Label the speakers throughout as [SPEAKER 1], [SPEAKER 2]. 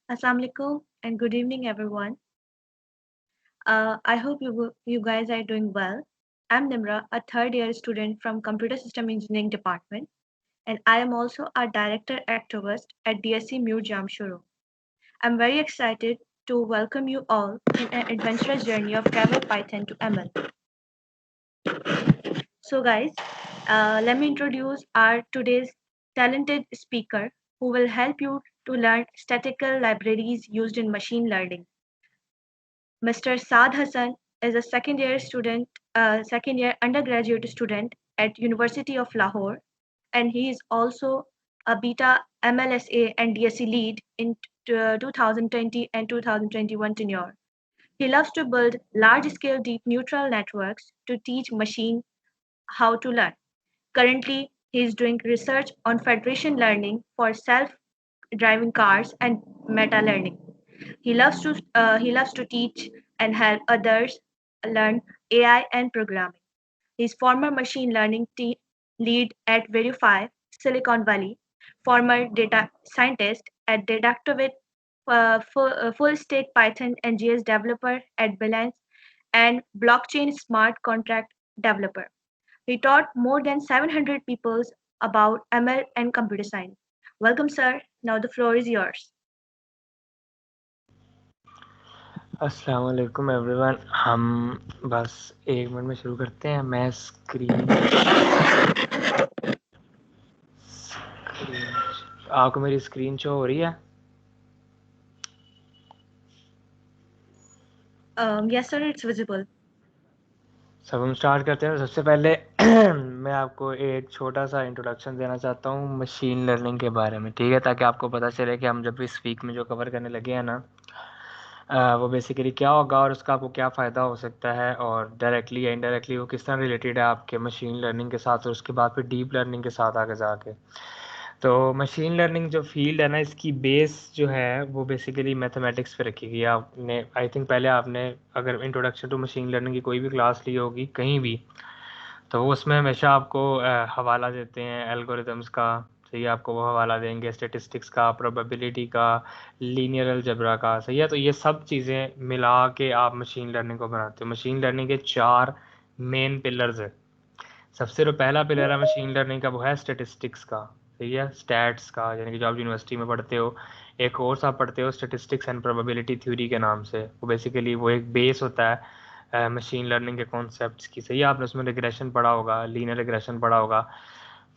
[SPEAKER 1] Assalamu alaikum and good evening, everyone. I hope you guys are doing well. I'm Nimra, a third year student from Computer System Engineering Department, and I am also a Director Activist at DSC Mute Jamshoro. I'm very excited to welcome you all in an adventurous journey of Travel Python to ML. So, guys, let me introduce our today's talented speaker who will help you to learn statistical libraries used in machine learning. Mr. Saad Hassan is a second year undergraduate student at University of Lahore, and he is also a beta MLSA and DSC lead in 2020 and 2021 tenure. He loves to build large-scale deep neural networks to teach machine how to learn. Currently, he is doing research on federation learning for self-driving cars and meta-learning. He loves to teach and help others learn AI and programming. He's former machine learning lead at Verify, Silicon Valley, former data scientist at Dedactovit, full stack Python and JS developer at Balance, and blockchain smart contract developer. He taught more than 700 people about ML and computer science. Welcome, sir. Now the floor is yours.
[SPEAKER 2] अस्सलाम वालेकुम everyone. हम बस 1 minute में शुरू करते हैं। मैं screen आपको मेरी स्क्रीन शो हो रही है?
[SPEAKER 1] Yes, sir, it's visible.
[SPEAKER 2] सब हम स्टार्ट करते हैं। सबसे पहले मैं आपको एक छोटा सा इंट्रोडक्शन देना चाहता हूँ मशीन लर्निंग के बारे में, ठीक है, ताकि आपको पता चले कि हम जब इस वीक में जो कवर करने लगे हैं ना, वो बेसिकली क्या होगा और उसका आपको क्या फ़ायदा हो सकता है, और डायरेक्टली या इनडायरेक्टली वो किस तरह रिलेटेड है आपके मशीन लर्निंग के साथ, और उसके बाद फिर डीप लर्निंग के साथ आगे जाके। तो मशीन लर्निंग जो फील्ड है ना, इसकी बेस जो है वो बेसिकली मैथमेटिक्स पे रखी गई है। आपने आई थिंक पहले आपने अगर इंट्रोडक्शन टू मशीन लर्निंग की कोई भी क्लास ली होगी कहीं भी, तो वो उसमें हमेशा आपको हवाला देते हैं एल्गोरिदम्स का, सही है, आपको वो हवाला देंगे स्टेटिस्टिक्स का, प्रोबेबिलिटी का, लीनियर अलजेब्रा का, सही है। तो ये सब चीज़ें मिला के आप मशीन लर्निंग को बनाते हो। मशीन लर्निंग के 4 मेन पिलर्स है। सबसे जो पहला पिलर है मशीन लर्निंग का वो है स्टेटिस्टिक्स का, सही है, स्टैट्स का, यानी कि जो आप यूनिवर्सिटी में पढ़ते हो, एक कोर्स आप पढ़ते हो स्टेटिस्टिक्स एंड प्रोबेबिलिटी थ्योरी के नाम से। वो बेसिकली वो एक बेस होता है मशीन लर्निंग के कॉन्सेप्ट्स की, सही है। आपने उसमें रिग्रेशन पढ़ा होगा, लीनियर रिग्रेशन पढ़ा होगा।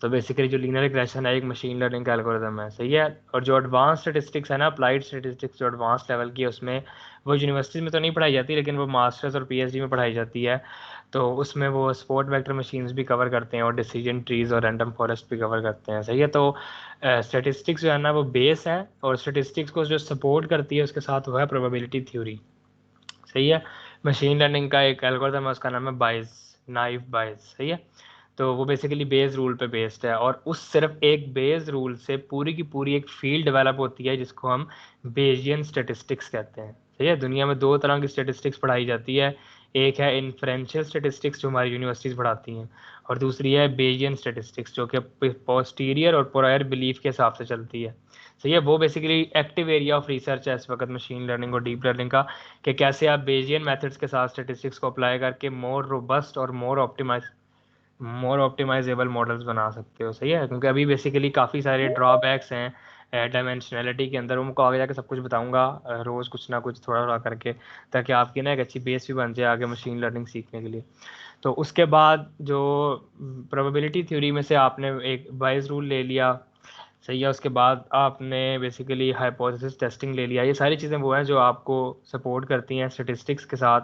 [SPEAKER 2] तो बेसिकली जो लीनियर रिग्रेशन है एक मशीन लर्निंग का एल्गोरिदम है, सही है। और जो एडवांस स्टेटिस्टिक्स है ना, अप्लाइड स्टेटिस्टिक्स जो एडवांस लेवल की है, उसमें वो यूनिवर्सिटी में तो नहीं पढ़ाई जाती, लेकिन वो मास्टर्स और पीएचडी में पढ़ाई जाती है। तो उसमें वो स्पोर्ट वेक्टर मशीन्स भी कवर करते हैं और डिसीजन ट्रीज और रैंडम फॉरेस्ट भी कवर करते हैं, सही है। तो स्टेटिस्टिक्स जो है ना वो बेस है, और स्टेटिस्टिक्स को जो सपोर्ट करती है उसके साथ वो है प्रोबेबिलिटी थ्योरी, सही है। मशीन लर्निंग का एक एल्गोरिथम है, उसका नाम है बाइस, नाइफ बाइस, सही है। तो वो बेसिकली बेस रूल पे बेस्ड है, और उस सिर्फ एक बेस रूल से पूरी की पूरी एक फील्ड डेवलप होती है जिसको हम बेजियन स्टेटिस्टिक्स कहते हैं, सही है। दुनिया में 2 तरह की स्टेटिस्टिक्स पढ़ाई जाती है, एक है इन्फ्रेंशियल स्टेटिस्टिक्स जो हमारी यूनिवर्सिटीज़ पढ़ाती हैं, और दूसरी है बेजियन स्टेटिस्टिक्स जो कि पोस्टीरियर और प्रायर बिलीफ के हिसाब से चलती है, सही है। वो basically active area of research है इस वक्त मशीन लर्निंग और डीप लर्निंग का, कि कैसे आप बेजियन मेथड्स के साथ स्टेटिस्टिक्स को अप्लाई करके मोर रोबस्ट और मोर ऑप्टिमाइजेबल मॉडल्स बना सकते हो, सही है। क्योंकि अभी बेसिकली काफ़ी सारे ड्रॉबैक्स हैं डायमेंशनैलिटी के अंदर, उनको आगे जाके सब कुछ बताऊंगा रोज़ कुछ ना कुछ थोड़ा थोड़ा करके, ताकि आपकी ना एक अच्छी बेस भी बन जाए आगे मशीन लर्निंग सीखने के लिए। तो उसके बाद जो प्रोबेबिलिटी थ्योरी में से आपने एक बाइस रूल ले लिया, सही है। उसके बाद आपने बेसिकली हाइपोथेसिस टेस्टिंग ले लिया। ये सारी चीज़ें वो हैं जो आपको सपोर्ट करती हैं स्टेटिस्टिक्स के साथ,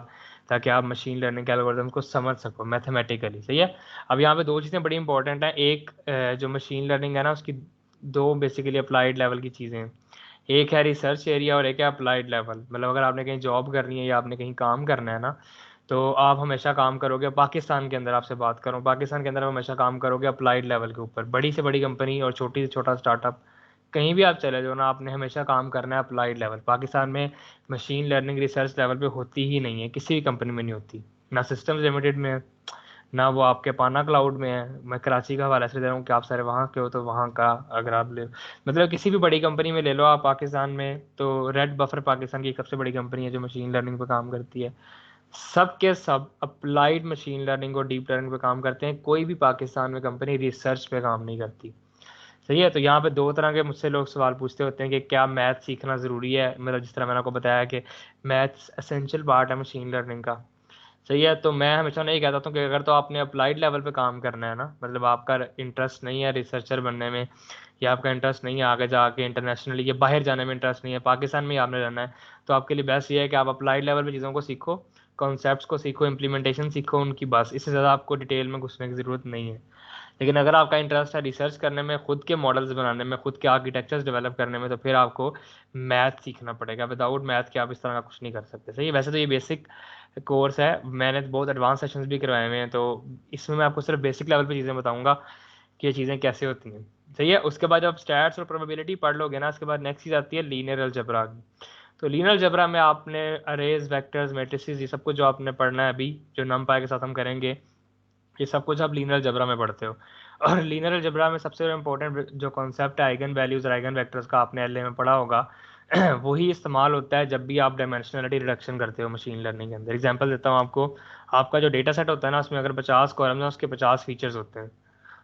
[SPEAKER 2] ताकि आप मशीन लर्निंग के एल्गोरिथम को समझ सको मैथमेटिकली, सही है। अब यहाँ पे 2 चीज़ें बड़ी इंपॉर्टेंट हैं। एक जो मशीन लर्निंग है ना, उसकी 2 बेसिकली अप्लाइड लेवल की चीज़ें हैं। एक है रिसर्च एरिया और एक है अप्लाइड लेवल। मतलब अगर आपने कहीं जॉब करनी है या आपने कहीं काम करना है ना, तो आप हमेशा काम करोगे, पाकिस्तान के अंदर आपसे बात करूँ, पाकिस्तान के अंदर आप हमेशा काम करोगे अप्लाइड लेवल के ऊपर। बड़ी से बड़ी कंपनी और छोटी से छोटा स्टार्टअप कहीं भी आप चले जाओ ना, आपने हमेशा काम करना है अप्लाइड लेवल। पाकिस्तान में मशीन लर्निंग रिसर्च लेवल पे होती ही नहीं है, किसी भी कंपनी में नहीं होती, ना सिस्टम्स लिमिटेड में है, ना वो आपके पाना क्लाउड में है। मैं कराची का हवाला से दे रहा हूँ कि आप सारे वहाँ के हो, तो वहाँ का अगर आप ले, मतलब किसी भी बड़ी कंपनी में ले लो आप पाकिस्तान में, तो रेड बफर पाकिस्तान की एक सबसे बड़ी कंपनी है जो मशीन लर्निंग पे काम करती है। सब के सब अप्लाइड मशीन लर्निंग और डीप लर्निंग पे काम करते हैं, कोई भी पाकिस्तान में कंपनी रिसर्च पे काम नहीं करती। सही है। तो यहाँ पे दो तरह के मुझसे लोग सवाल पूछते होते हैं कि क्या मैथ सीखना ज़रूरी है, मतलब जिस तरह मैंने आपको बताया कि मैथ्स एसेंशियल पार्ट है मशीन लर्निंग का। सही है। तो मैं हमेशा नहीं कहता हूँ कि अगर तो आपने अप्लाइड लेवल पे काम करना है ना, मतलब आपका इंटरेस्ट नहीं है रिसर्चर बनने में, या आपका इंटरेस्ट नहीं है आगे जाके इंटरनेशनली या बाहर जाने में इंटरेस्ट नहीं है, पाकिस्तान में ही आपने रहना है, तो आपके लिए बेस्ट ये है कि आप अप्लाइड लेवल पे चीज़ों को सीखो, कॉन्सेप्ट्स को सीखो, इम्प्लीमेंटेशन सीखो उनकी, बस इससे ज़्यादा आपको डिटेल में घुसने की ज़रूरत नहीं है। लेकिन अगर आपका इंटरेस्ट है रिसर्च करने में, खुद के मॉडल्स बनाने में, खुद के आर्किटेक्चर्स डेवलप करने में, तो फिर आपको मैथ सीखना पड़ेगा। विदाउट मैथ के आप इस तरह का कुछ नहीं कर सकते। सही है। वैसे तो ये बेसिक कोर्स है, मैंने बहुत एडवांस सेशंस भी करवाए हुए हैं, तो इसमें मैं आपको सिर्फ बेसिक लेवल पे चीज़ें बताऊंगा कि ये चीज़ें कैसे होती हैं। सही है। उसके बाद जब आप स्टैट्स और प्रोबेबिलिटी पढ़ लोगे ना, उसके बाद नेक्स्ट चीज़ आती है लीनियर अलजेब्रा की। तो लीनियर अलजेब्रा में आपने अरेज, वेक्टर्स, मैट्रिसेस, ये सब कुछ जो आपने पढ़ना है अभी, जो नमपाई के साथ हम करेंगे, ये सब कुछ आप लीनियर अलजेब्रा में पढ़ते हो। और लीनियर अलजेब्रा में सबसे इंपॉर्टेंट जो कॉन्सेप्ट है आइगन वैल्यूज और आइगन वेक्टर्स का, आपने एलए में पढ़ा होगा। वही इस्तेमाल होता है जब भी आप डायमेंशनलिटी रिडक्शन करते हो मशीन लर्निंग के अंदर। एग्जांपल देता हूँ आपको, आपका जो डेटा सेट होता है ना, उसमें अगर 50 कॉलम है, उसके 50 फीचर्स होते हैं,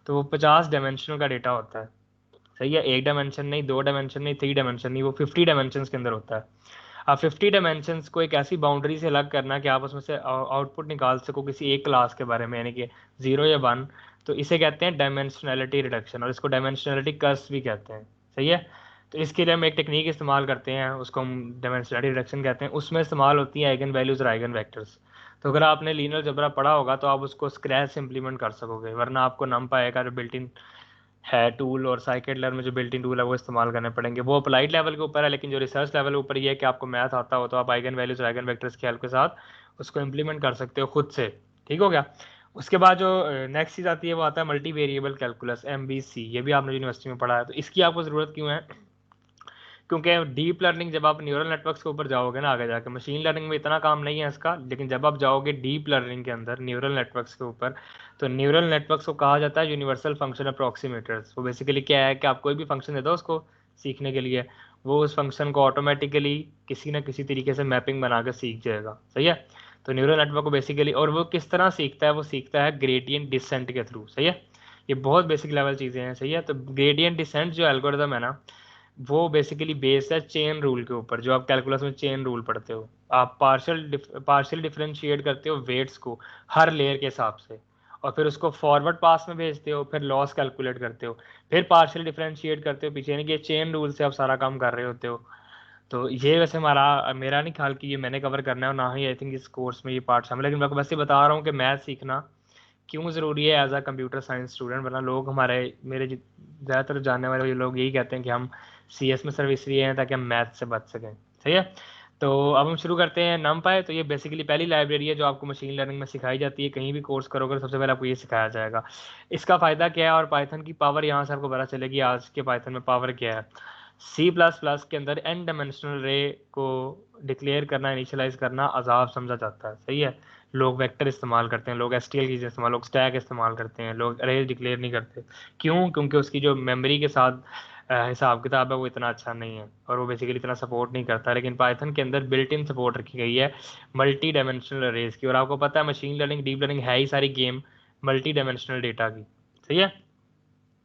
[SPEAKER 2] तो वो 50 डायमेंशनल का डेटा होता है। सही है। एक डायमेंशन नहीं, दो डायमेंशन नहीं, थ्री डायमेंशन नहीं, वो 50 डायमेंशन के अंदर होता है। आप 50 डायमेंशंस को एक ऐसी बाउंड्री से अलग करना कि आप उसमें से आउटपुट निकाल सको किसी एक क्लास के बारे में, यानी कि 0 या 1, तो इसे कहते हैं डायमेंशनलिटी रिडक्शन, और इसको डायमेंशनलिटी कर्स भी कहते हैं। सही है। तो इसके लिए हम एक टेक्निक इस्तेमाल करते हैं, उसको हम डायमेंशनलिटी रिडक्शन कहते हैं। उसमें इस्तेमाल होती है आइगन वैल्यूज और आइगन वेक्टर्स। तो अगर आपने लीनियर अलजेब्रा पढ़ा होगा तो आप उसको स्क्रैच से इंप्लीमेंट कर सकोगे, वरना आपको नमपाई का जो बिल्ट इन है टूल और साइकिटलर में जो बिल्ट इन टूल है वो इस्तेमाल करने पड़ेंगे। वो अप्लाइड लेवल के ऊपर है, लेकिन जो रिसर्च लेवल के ऊपर ये है कि आपको मैथ आता हो तो आप आइगन वैल्यूज और आइगन वेक्टर्स की हेल्प के साथ उसको इंप्लीमेंट कर सकते हो खुद से। ठीक हो गया। उसके बाद जो नेक्स्ट चीज़ आती है वो आता है मल्टी वेरिएबल कैलकुलस, MVC। ये भी आपने यूनिवर्सिटी में पढ़ा है। तो इसकी आपको ज़रूरत क्यों है? क्योंकि डीप लर्निंग जब आप न्यूरल नेटवर्क्स के ऊपर जाओगे ना आगे जाके, मशीन लर्निंग में इतना काम नहीं है इसका, लेकिन जब आप जाओगे डीप लर्निंग के अंदर न्यूरल नेटवर्क्स के ऊपर, तो न्यूरल नेटवर्क्स को कहा जाता है यूनिवर्सल फंक्शन अप्रोक्सीमेटर्स। वो बेसिकली क्या है कि आप कोई भी फंक्शन दे दो उसको सीखने के लिए, वो उस फंक्शन को ऑटोमेटिकली किसी ना किसी तरीके से मैपिंग बना कर सीख जाएगा। सही है। तो न्यूरल नेटवर्क को बेसिकली, और वो किस तरह सीखता है, वो सीखता है ग्रेडियंट डिसेंट के थ्रू। सही है। ये बहुत बेसिक लेवल चीज़ें हैं। सही है। तो ग्रेडियंट डिसेंट जो एल्गोरिदम है ना, वो बेसिकली बेस्ड है चेन रूल के ऊपर। जो आप कैलकुलस में चेन रूल पढ़ते हो, आप पार्शियल डिफरेंशिएट करते हो वेट्स को हर लेयर के हिसाब से, और फिर उसको फॉरवर्ड पास में भेजते हो, फिर लॉस कैलकुलेट करते हो, फिर पार्शियल डिफरेंशिएट करते हो पीछे, यानी कि चेन रूल से आप सारा काम कर रहे होते हो। तो ये वैसे हमारा मेरा नहीं ख्याल कि ये मैंने कवर करना है, और ना ही आई थिंक इस कोर्स में ये पार्ट शामिल है, लेकिन मैं आपको वैसे बता रहा हूँ कि मैथ सीखना क्यों ज़रूरी है as a computer science student. वरना लोग हमारे मेरे ज़्यादातर जानने वाले लोग यही कहते हैं कि हम CS में सिर्फ इसलिए हैं ताकि हम मैथ से बच सकें। सही है। तो अब हम शुरू करते हैं NumPy। तो ये बेसिकली पहली लाइब्रेरी है जो आपको मशीन लर्निंग में सिखाई जाती है। कहीं भी कोर्स करोगे तो सबसे पहले आपको ये सिखाया जाएगा। इसका फ़ायदा क्या है और पाइथन की पावर यहाँ से आपको पता चलेगी आज के पाइथन में पावर क्या है। C++ के अंदर n डायमेंशनल रे को डिक्लेयर करना, इनिशियलाइज करना अजाब समझा जाता है। सही है। लोग वेक्टर इस्तेमाल करते हैं, लोग STL की इस्तेमाल, लोग स्टैक इस्तेमाल करते हैं, लोग अरेज डिक्लेयर नहीं करते। क्यों? क्योंकि उसकी जो मेमोरी के साथ हिसाब किताब है वो इतना अच्छा नहीं है, और वो बेसिकली इतना सपोर्ट नहीं करता। लेकिन पाइथन के अंदर बिल्ट इन सपोर्ट रखी गई है मल्टी डायमेंशनल अरेज की। और आपको पता है मशीन लर्निंग डीप लर्निंग है ही सारी गेम मल्टी डायमेंशनल डेटा की। सही है।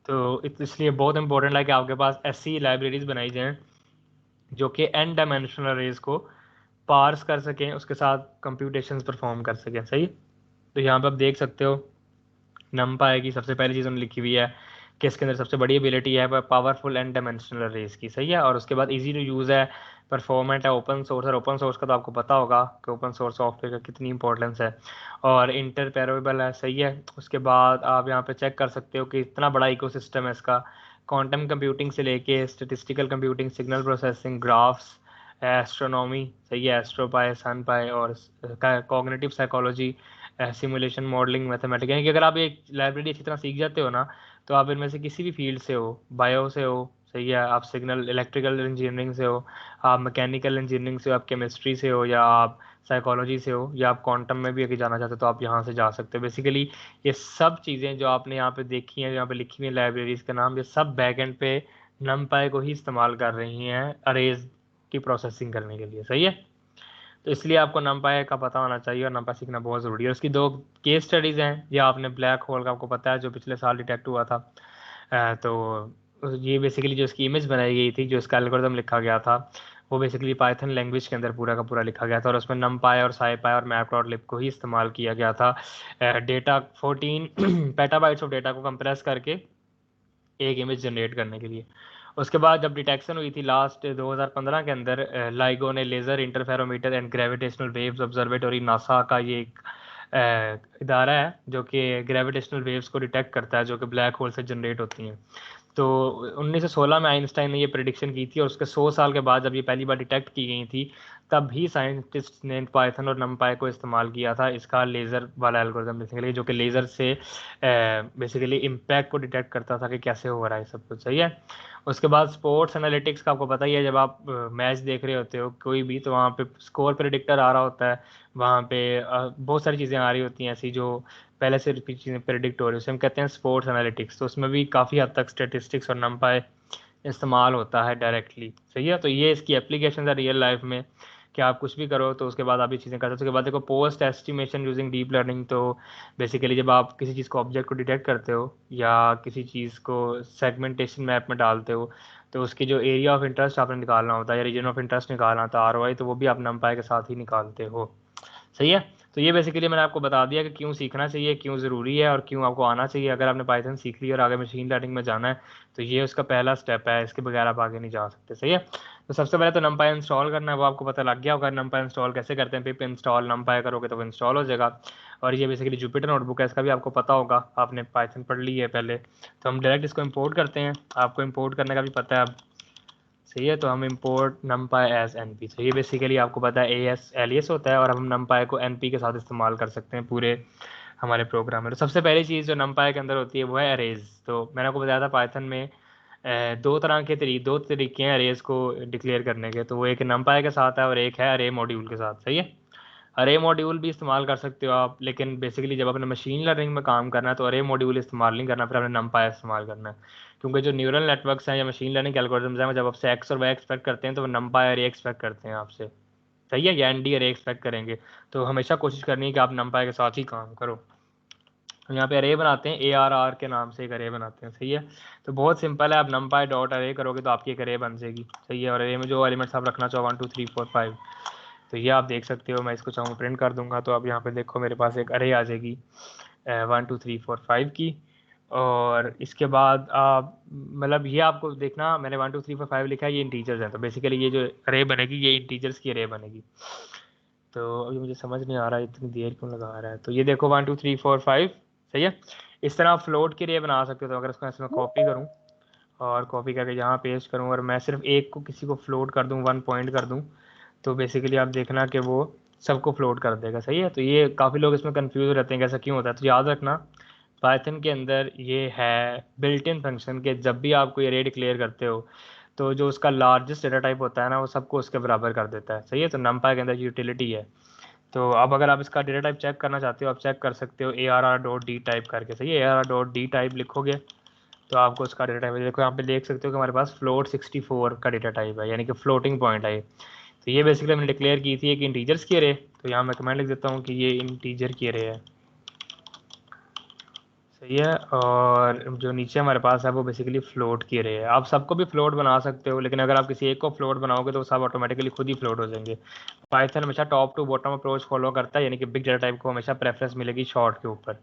[SPEAKER 2] तो इसलिए बहुत इंपॉर्टेंट है कि आपके पास ऐसी लाइब्रेरीज बनाई जाएँ जो कि n डायमेंशनल अरेज को पार्स कर सकें, उसके साथ कंप्यूटेशंस परफॉर्म कर सकें। सही। तो यहाँ पे आप देख सकते हो NumPy की सबसे पहली चीज़ उन्होंने लिखी हुई है कि इसके अंदर सबसे बड़ी एबिलिटी है पावरफुल एंड डायमेंशनल अरेज की। सही है। और उसके बाद इजी टू यूज़ है, परफॉर्मेंट है, ओपन सोर्स। और ओपन सोर्स का तो आपको पता होगा कि ओपन सोर्स सॉफ्टवेयर का कितनी इंपॉर्टेंस है, और इंटरपेरेबल है। सही है। उसके बाद आप यहाँ पे चेक कर सकते हो कि इतना बड़ा इकोसिस्टम है इसका, क्वांटम कंप्यूटिंग से लेके statistical computing, signal processing, graphs, astronomy. सही है। एस्ट्रोपाई, सनपाई, और cognitive psychology, simulation, modelling, mathematics. यानी कि अगर आप एक लाइब्रेरी अच्छी तरह सीख जाते हो ना, तो आप इनमें से किसी भी फील्ड से हो, बायो से हो, सही है, आप सिग्नल इलेक्ट्रिकल इंजीनियरिंग से हो, आप मैकेनिकल इंजीनियरिंग से हो, आप केमिस्ट्री से हो, या आप साइकोलॉजी से हो, या आप क्वांटम में भी अगर जाना चाहते हो तो आप यहाँ से जा सकते हो। बेसिकली ये सब चीज़ें जो आपने यहाँ पे देखी हैं, यहाँ पे लिखी हुई हैं लाइब्रेरीज का नाम, ये सब बैकएंड पे नमपाई को ही इस्तेमाल कर रही हैं अरेज की प्रोसेसिंग करने के लिए। सही है, तो इसलिए आपको नमपाई का पता होना चाहिए और नमपाई सीखना बहुत ज़रूरी है। उसकी 2 केस स्टडीज़ हैं, या आपने ब्लैक होल का आपको पता है जो पिछले साल डिटेक्ट हुआ था। तो ये बेसिकली जो इसकी इमेज बनाई गई थी, जो इसका एल्गोरिथम लिखा गया था, वो बेसिकली पाइथन लैंग्वेज के अंदर पूरा का पूरा लिखा गया था, और उसमें नमपाई और साईपाई और मैटप्लॉटलिब को ही इस्तेमाल किया गया था डेटा 14 पेटाबाइट्स ऑफ डेटा को कंप्रेस करके एक इमेज जनरेट करने के लिए। उसके बाद जब डिटेक्शन हुई थी लास्ट 2015 के अंदर, लाइगो ने laser interferometer and gravitational waves observatory NASA का ये एक इदारा है जो कि ग्रेविटेशनल वेव्स को डिटेक्ट करता है जो कि ब्लैक होल से जनरेट होती हैं। तो 1916 में आइंस्टाइन ने ये प्रेडिक्शन की थी, और उसके 100 साल के बाद जब ये पहली बार डिटेक्ट की गई थी, तब भी साइंटिस्ट ने पाइथन और नमपाई को इस्तेमाल किया था इसका लेज़र वाला एल्गोरिथम लिखने के लिए, जो कि लेज़र से बेसिकली इम्पैक्ट को डिटेक्ट करता था कि कैसे हो रहा है सब कुछ। सही है, उसके बाद स्पोर्ट्स एनालिटिक्स का आपको पता ही है, जब आप मैच देख रहे होते हो कोई भी, तो वहाँ पे स्कोर प्रेडिक्टर आ रहा होता है, वहाँ पे बहुत सारी चीज़ें आ रही होती हैं ऐसी जो पहले से चीज़ें प्रेडिक्ट हो रही है, उसे हम कहते हैं स्पोर्ट्स एनालिटिक्स। तो उसमें भी काफ़ी हद तक स्टेटिस्टिक्स और नमपाई इस्तेमाल होता है डायरेक्टली। सही है, तो ये इसकी एप्लीकेशन है रियल लाइफ में कि आप कुछ भी करो तो उसके बाद आप ये चीज़ें करते हो। उसके बाद देखो post estimation using deep learning, तो बेसिकली जब आप किसी चीज़ को ऑब्जेक्ट को डिटेक्ट करते हो या किसी चीज़ को सेगमेंटेशन मैप में डालते हो, तो उसकी जो एरिया ऑफ इंटरेस्ट आपने निकालना होता है या रीजन ऑफ इंटरेस्ट निकालना होता है आरओआई, तो वो भी आप नमपाई के साथ ही निकालते हो। सही है, तो ये बेसिकली मैंने आपको बता दिया कि क्यों सीखना चाहिए, क्यों ज़रूरी है और क्यों आपको आना चाहिए। अगर आपने पाइथन सीख लिया और आगे मशीन लर्निंग में जाना है तो ये उसका पहला स्टेप है, इसके बगैर आप आगे नहीं जा सकते। सही है, तो सबसे पहले तो नमपाई इंस्टॉल करना है, वो आपको पता लग गया होगा नमपाई इंस्टॉल कैसे करते हैं। पिप इंस्टॉल नमपाई करोगे तो वो इंस्टॉल हो जाएगा। और ये बेसिकली जुपिटर नोटबुक है, इसका भी आपको पता होगा, आपने पाइथन पढ़ ली है पहले। तो हम डायरेक्ट इसको इम्पोर्ट करते हैं, आपको इम्पोर्ट करने का भी पता है अब। सही है, तो हम इम्पोर्ट numpy एज np, तो ये बेसिकली आपको पता है एएस एलियस होता है, और हम numpy को np के साथ इस्तेमाल कर सकते हैं पूरे हमारे प्रोग्राम में। तो सबसे पहली चीज़ जो numpy के अंदर होती है वो है अरेज। तो मैंने आपको बताया था पाइथन में दो तरीके हैं अरेज को डिक्लेयर करने के, तो वो एक numpy के साथ है और एक है अरे मॉड्यूल के साथ। सही है, अरे मॉड्यूल भी इस्तेमाल कर सकते हो आप, लेकिन बेसिकली जब आपने मशीन लर्निंग में काम करना है तो अरे मॉड्यूल इस्तेमाल नहीं करना, फिर आपने नमपाई इस्तेमाल करना है। क्योंकि जो न्यूरल नेटवर्क्स हैं या मशीन लर्निंग एल्गोरिथम्स हैं, जब आपसे एक्स और वाई एक्सपेक्ट करते हैं तो वो नमपाई अरे एक्सपेक्ट करते हैं आपसे। सही है, या एनडी अरे एक्सपेक्ट करेंगे। तो हमेशा कोशिश करनी है कि आप नमपाई के साथ ही काम करो। यहाँ पे अरे बनाते हैं ARR के नाम से एक अरे बनाते हैं। सही है, तो बहुत सिंपल है, आप नमपाई डॉट अरे करोगे तो आपकी एक अरे बन जाएगी। सही है, और अरे में जो एलिमेंट्स आप रखना चाहो 1 2 3 4 5, तो ये आप देख सकते हो। मैं इसको चाहूँ प्रिंट कर दूंगा, तो अब यहाँ पे देखो मेरे पास एक अरे आ जाएगी 1 2 3 4 5 की। और इसके बाद आप मतलब ये आपको देखना, मैंने 1 2 3 4 5 लिखा है, ये इंटीजर्स हैं, तो बेसिकली ये जो अरे बनेगी ये इंटीजर्स की अरे बनेगी। तो अभी मुझे समझ नहीं आ रहा है इतनी देर क्यों लगा रहा है। तो ये देखो 1 2 3 4 5। सही है, इस तरह आप फ्लोट की अरे बना सकते हो। तो अगर इसको इसमें कॉपी करूँ और कॉपी करके यहाँ पेस्ट करूँ और मैं सिर्फ एक को किसी को फ्लोट कर दूँ, 1 पॉइंट कर दूँ, तो बेसिकली आप देखना कि वो सबको फ्लोट कर देगा। सही है, तो ये काफ़ी लोग इसमें कंफ्यूज रहते हैं कि ऐसा क्यों होता है। तो याद रखना पाइथन के अंदर ये है बिल्ट इन फंक्शन के, जब भी आप कोई अरे डिक्लेयर करते हो तो जो उसका लार्जेस्ट डेटा टाइप होता है ना वो सबको उसके बराबर कर देता है। सही है, तो नमपाई के अंदर यूटिलिटी है। तो अब अगर आप इसका डेटा टाइप चेक करना चाहते हो, आप चेक कर सकते हो ARR.d टाइप करके। सही है, ARR.d टाइप लिखोगे तो आपको उसका डेटा टाइप देखो, यहाँ पे देख सकते हो कि हमारे पास फ्लोट 64 का डेटा टाइप है, यानी कि फ्लोटिंग पॉइंट है। तो ये बेसिकली हमने डिक्लेयर की थी एक इंटीजर्स की अरे। तो यहाँ मैं कमेंट लिख देता हूँ कि ये इंटीजर की अरे है। सही है, और जो नीचे हमारे पास है वो बेसिकली फ्लोट की अरे है। आप सबको भी फ्लोट बना सकते हो, लेकिन अगर आप किसी एक को फ्लोट बनाओगे तो सब ऑटोमेटिकली खुद ही फ्लोट हो जाएंगे। पाइथन हमेशा top to bottom approach follow करता है, यानी कि बिग डेटा टाइप को हमेशा प्रेफरेंस मिलेगी शॉर्ट के ऊपर।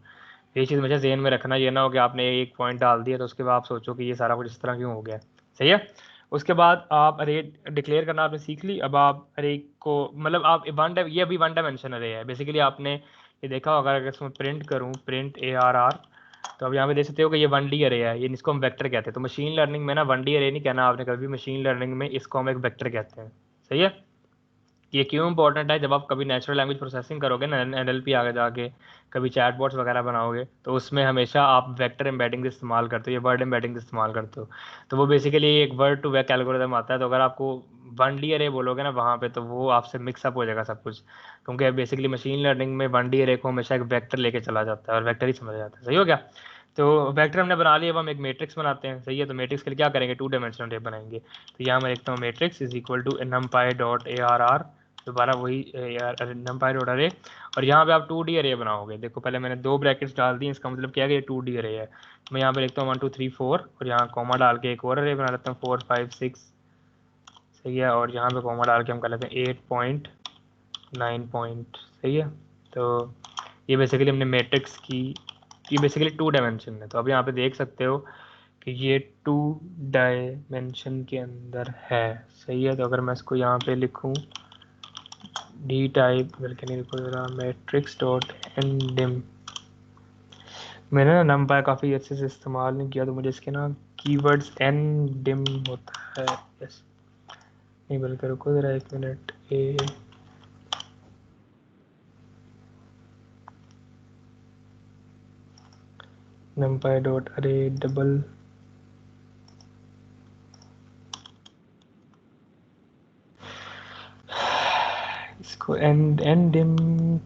[SPEAKER 2] ये चीज़ हमेशा ज़हन में रखना, ये ना हो कि आपने एक पॉइंट डाल दिया तो उसके बाद आप सोचो कि ये सारा कुछ इस तरह क्यों हो गया। सही है, उसके बाद आप अरे डिक्लेयर करना आपने सीख ली। अब आप अरे को मतलब आप ये अभी 1 डायमेंशन अरे है। बेसिकली आपने ये देखा होगा, अगर इसमें प्रिंट करूँ प्रिंट ARR, तो अब यहाँ पे देख सकते हो कि ये 1D अरे है, ये इसको हम वेक्टर कहते हैं। तो मशीन लर्निंग में ना 1D अरे नहीं कहना आपने कभी, मशीन लर्निंग में इसको हम एक वेक्टर कहते हैं। सही है, ये क्यों इंपॉर्टेंट है, जब आप कभी नेचुरल लैंग्वेज प्रोसेसिंग करोगे ना NLP आगे जाके, कभी चैटबॉट्स वगैरह बनाओगे, तो उसमें हमेशा आप वेक्टर एम्बेडिंग इस्तेमाल करते हो या वर्ड एम्बेडिंग इस्तेमाल करते हो। तो वो बेसिकली एक वर्ड टू वेक एल्गोरिथम आता है, तो अगर आपको 1D अरे बोलोगे ना वहाँ पे, तो वो आपसे मिक्सअप हो जाएगा सब कुछ, क्योंकि बेसिकली मशीन लर्निंग में 1D अरे को हमेशा एक वेक्टर लेके चला जाता है और वेक्टर ही समझ जाता है। सही हो गया। तो वेक्टर हमने बना लिया, अब हम एक मैट्रिक्स बनाते हैं। सही है, तो मैट्रिक्स के लिए क्या करेंगे, 2 डायमेंशनल अरे बनाएंगे। तो यहाँ मैं लिखता हूँ matrix is equal to numpy dot arr, दोबारा वही numpy डॉट अरे, और यहाँ पे आप 2D अरे बनाओगे। देखो पहले मैंने 2 ब्रैकेट्स डाल दी, इसका मतलब क्या है कि ये 2D अरे है। मैं यहाँ पे लिखता हूँ 1 2 3 4, और यहाँ कॉमा डाल के एक और अरे बना लेता हूँ 4 5 6। सही है, और यहाँ पे कॉमा डाल के हम कर लेते हैं 8.9 पॉइंट। सही है, तो ये बेसिकली हमने मैट्रिक्स की, ये बेसिकली 2 डायमेंशन है। तो अब यहाँ पे देख सकते हो कि ये 2 डायमेंशन के अंदर है। सही है, तो अगर मैं इसको यहाँ पे लिखूँ डी टाइप करके नहीं लिखो जरा, मैट्रिक्स डॉट ndim, मैंने ना numpy काफ़ी अच्छे से इस्तेमाल नहीं किया, तो मुझे इसके ना कीवर्ड्स ndim होता है, यस नहीं बल्कि रुको जरा 1 मिनट, numpy डॉट अरे डबल, इसको ndim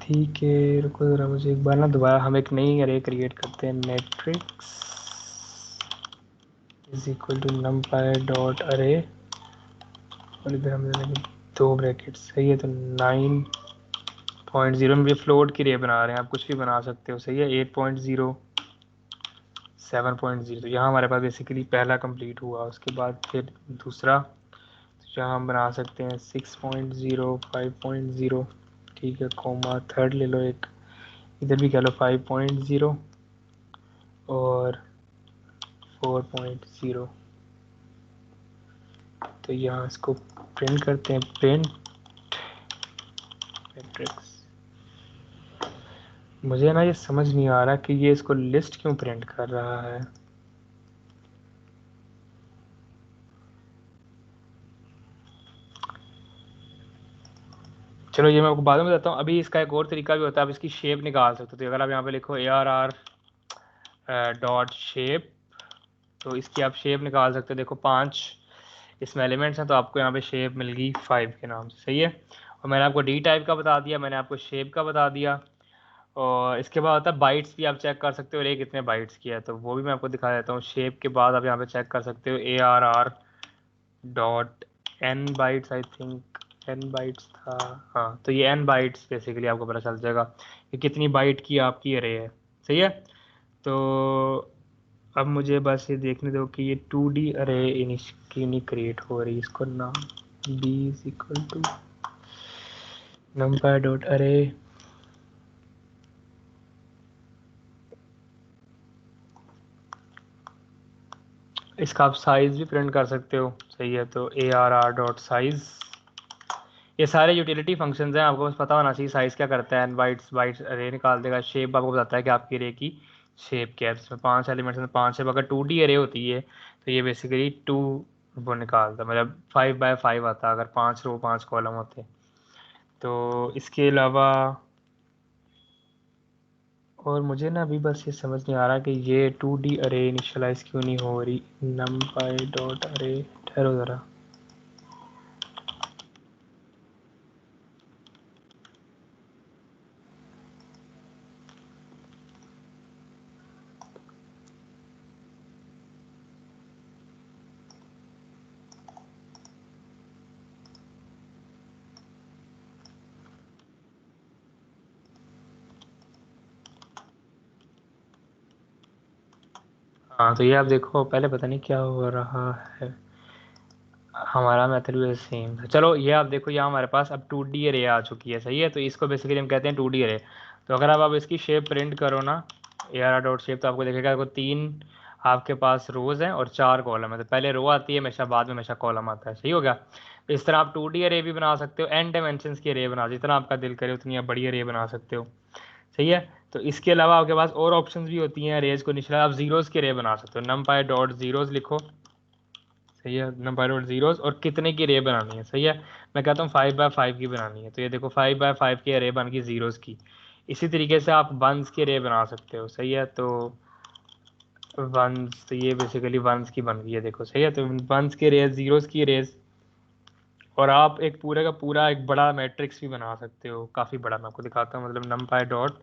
[SPEAKER 2] थी के, रुको जरा मुझे एक बार ना, दोबारा हम एक नई अरे क्रिएट करते हैं, matrix is equal to numpy dot array, और इधर हम 2 ब्रैकेट। सही है, तो 9.0 में भी फ्लोट की रे बना रहे हैं, आप कुछ भी बना सकते हो। सही है, 8.0 7.0, तो यहाँ हमारे पास बेसिकली पहला कंप्लीट हुआ, उसके बाद फिर दूसरा, तो यहाँ हम बना सकते हैं 6.0 5.0, ठीक है, कॉमा थर्ड ले लो एक, इधर भी कह लो 5.0 और 4.0। तो यहाँ इसको प्रिंट करते हैं, प्रिंट मैट्रिक्स। मुझे ना ये समझ नहीं आ रहा कि ये इसको लिस्ट क्यों प्रिंट कर रहा है। चलो ये मैं आपको बाद में बताता हूँ। अभी इसका एक और तरीका भी होता है, आप इसकी शेप निकाल सकते हो। तो अगर आप यहाँ पे लिखो ARR डॉट शेप, तो इसकी आप शेप निकाल सकते हो। देखो 5 इसमें एलिमेंट्स हैं, तो आपको यहाँ पे शेप मिल गई 5 के नाम से। सही है, और मैंने आपको डी टाइप का बता दिया, मैंने आपको शेप का बता दिया, और इसके बाद होता है बाइट्स भी आप चेक कर सकते हो, और ये कितने बाइट्स की है, तो वो भी मैं आपको दिखा देता हूँ। शेप के बाद आप यहाँ पे चेक कर सकते हो ARR dot n bytes, I think n bytes था, हाँ, तो ये n बाइट्स बेसिकली आपको पता चल जाएगा कि कितनी बाइट की आपकी अरे है। सही है, तो अब मुझे बस ये देखने दो कि ये 2D अरे की नहीं क्रिएट हो रही, इसको नाम b is equal to numpy dot array, इसका आप साइज भी प्रिंट कर सकते हो। सही है, तो ARR डॉट साइज, ये सारे यूटिलिटी फंक्शंस हैं, आपको बस पता होना चाहिए साइज क्या करता है। बाइट्स बाइट्स अरे निकाल देगा, शेप आपको बताता है कि आपकी अरे की शेप क्या है। इसमें 5 एलिमेंट्स में 5 शेप, अगर 2D अरे होती है तो ये बेसिकली 2 वो निकालता, मतलब 5 बाय 5 आता अगर 5 रो 5 कॉलम होते। तो इसके अलावा और मुझे ना अभी बस ये समझ नहीं आ रहा कि ये 2D अरे इनिशियलाइज क्यों नहीं हो रही। numpy डॉट अरे, ठहरो ज़रा, हाँ, तो ये आप देखो पहले पता नहीं क्या हो रहा है, हमारा मेथड भी सेम था। चलो ये आप देखो, यहाँ हमारे पास अब 2D अरे आ चुकी है। सही है, तो इसको बेसिकली हम कहते हैं 2D अरे। तो अगर आप इसकी शेप प्रिंट करो ना ARR डॉट शेप, तो आपको देखेगा आपको 3 आपके पास रोज हैं और 4 कॉलम है। तो पहले रो आती है हमेशा, बाद में हमेशा कॉलम आता है। सही हो गया, तो इस तरह आप 2D अरे भी बना सकते हो, n डायमेंशन की अरे बना, जितना आपका दिल करे उतनी आप बड़ी अरे बना सकते हो। सही है, तो इसके अलावा आपके पास और ऑप्शंस भी होती हैं अरेज को निचला, आप जीरोस की अरे बना सकते हो। numpy डॉट जीरोस लिखो, सही है, नंबर डॉट जीरोस, और कितने की अरे बनानी है, सही है। मैं कहता हूँ 5x5 की बनानी है, तो ये देखो 5x5 की अरे बन गई जीरोस की। इसी तरीके से आप वंस की अरे बना सकते हो, सही है। तो वंस, तो ये बेसिकली वंस की बन गई है, देखो सही है। तो वंस की रेस, जीरोस की रेस, और आप एक पूरे का पूरा एक बड़ा मैट्रिक्स भी बना सकते हो, काफ़ी बड़ा। मैं आपको दिखाता हूँ, मतलब नमपाई डॉट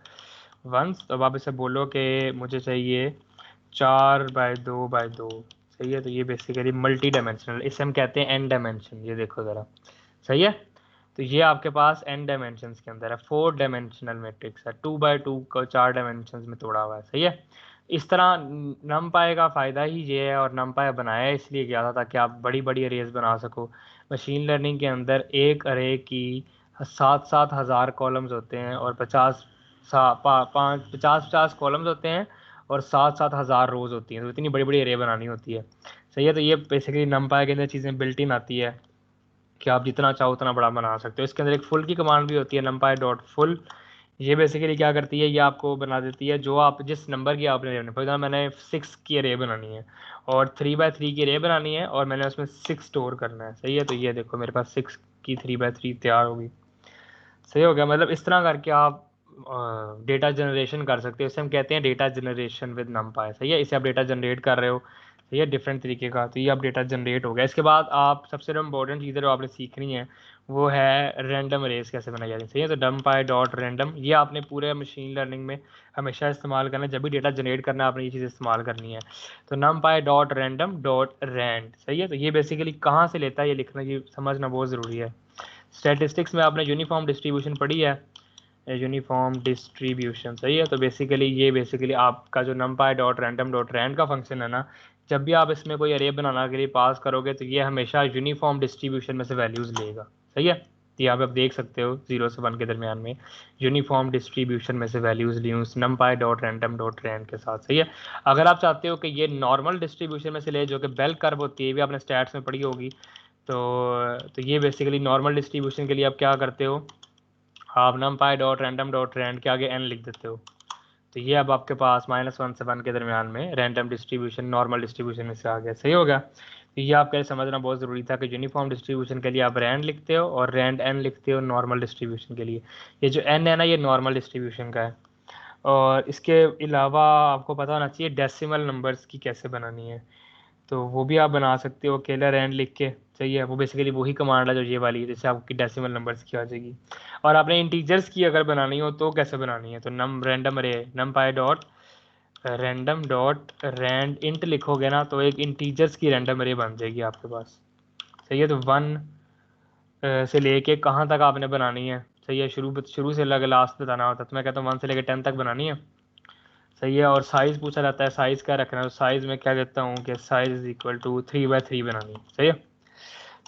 [SPEAKER 2] वंस, तो आप इसे बोलो कि मुझे चाहिए 4x2x2, सही है। तो ये बेसिकली मल्टी डायमेंशनल, इसे हम कहते हैं एन डायमेंशन, ये देखो ज़रा, सही है। तो ये आपके पास एन डायमेंशंस के अंदर है, 4 डायमेंशनल मैट्रिक्स है, 2x2 को 4 डायमेंशंस में तोड़ा हुआ है, सही है। इस तरह नमपाई का फ़ायदा ही ये है, और नमपाई बनाया इसलिए गया था ताकि आप बड़ी बड़ी अरेज बना सको। मशीन लर्निंग के अंदर एक अरे की 7,000 कॉलम्स होते हैं, और 50 कॉलम्स होते हैं, और 7,000 रोज होती हैं, तो इतनी बड़ी बड़ी अरे बनानी होती है, सही है। तो ये बेसिकली नमपाई के अंदर चीज़ें बिल्ट इन आती है कि आप जितना चाहो उतना बड़ा बना सकते हो। इसके अंदर एक फुल की कमांड भी होती है, numpy डॉट फुल। ये बेसिकली क्या करती है, ये आपको बना देती है जो आप जिस नंबर की आपने फॉर एग्जाम्पल मैंने 6 की अरे बनानी है, और 3x3 की अरे बनानी है, और मैंने उसमें 6 स्टोर करना है, सही है। तो ये देखो मेरे पास 6 की 3x3 तैयार होगी, सही हो गया। मतलब इस तरह करके आप डेटा जनरेशन कर सकते हो, इसे हम कहते हैं डेटा जनरेशन विद नमपाई, सही है। इसे आप डेटा जनरेट कर रहे हो, सही है, डिफरेंट तरीके का, तो ये अब डेटा जनरेट हो गया। इसके बाद आप सबसे इम्पोर्टेंट चीज़ जो आपने सीखनी है वो है रैंडम अरेज कैसे बनाई जाती है, सही है। तो नमपाई डॉट रैंडम, ये आपने पूरे मशीन लर्निंग में हमेशा इस्तेमाल करना है, जब भी डेटा जनरेट करना है आपने ये चीज़ इस्तेमाल करनी है। तो NumPy dot random dot rand, सही है। तो ये बेसिकली कहाँ से लेता है ये लिखना, ये समझना बहुत ज़रूरी है। स्टैटिस्टिक्स में आपने यूनिफॉर्म डिस्ट्रीब्यूशन पढ़ी है, यूनिफॉर्म डिस्ट्रीब्यूशन, सही है। तो बेसिकली ये बेसिकली आपका जो NumPy dot random dot rand का फंक्शन है ना, जब भी आप इसमें कोई अरे बनाना के लिए पास करोगे तो ये हमेशा यूनिफॉर्म डिस्ट्रीब्यूशन में से वैल्यूज़ लेगा, सही है। तो यहाँ पे आप देख सकते हो 0 से 1 के दरमियान में यूनिफॉर्म डिस्ट्रीब्यूशन में से वैल्यूज़ ली उस NumPy dot random dot rand के साथ, सही है। अगर आप चाहते हो कि ये नॉर्मल डिस्ट्रीब्यूशन में से ले, जो कि बेल कर्व होती है, भी आपने स्टैट्स में पढ़ी होगी, तो ये बेसिकली नॉर्मल डिस्ट्रीब्यूशन के लिए आप क्या करते हो, आप NumPy dot random dot rand के आगे एन लिख देते हो। तो ये अब आपके पास -1 से 1 के दरमियान में रैंडम डिस्ट्रीब्यूशन नॉर्मल डिस्ट्रीब्यूशन में से आ गया, सही हो गया। तो ये आपके लिए समझना बहुत ज़रूरी था कि यूनिफॉर्म डिस्ट्रीब्यूशन के लिए आप रैंड लिखते हो और रैंड एन लिखते हो नॉर्मल डिस्ट्रीब्यूशन के लिए। ये जो एन है ना, ये नॉर्मल डिस्ट्रीब्यूशन का है। और इसके अलावा आपको पता होना चाहिए डेसिमल नंबर्स की कैसे बनानी है, तो वो भी आप बना सकते हो अकेला रैंड लिख के, सही है। वो बेसिकली वही कमांड है जो ये वाली है, जिससे आपकी डेसिमल नंबर्स की आ जाएगी। और आपने इंटीजर्स की अगर बनानी हो तो कैसे बनानी है, तो num random array NumPy dot random dot rand int लिखोगे ना, तो एक इंटीजर्स की रैंडम अरे बन जाएगी आपके पास, सही है। तो 1 से लेके कहाँ तक आपने बनानी है, सही है, शुरू से लग लास्ट बताना होता है, तो मैं कहता हूँ 1 से लेके 10 तक बनानी है, सही है। और साइज़ पूछा जाता है, साइज़ क्या रखना है, तो साइज़ में क्या देता हूँ कि size is equal to 3x3 बनानी है, सही है।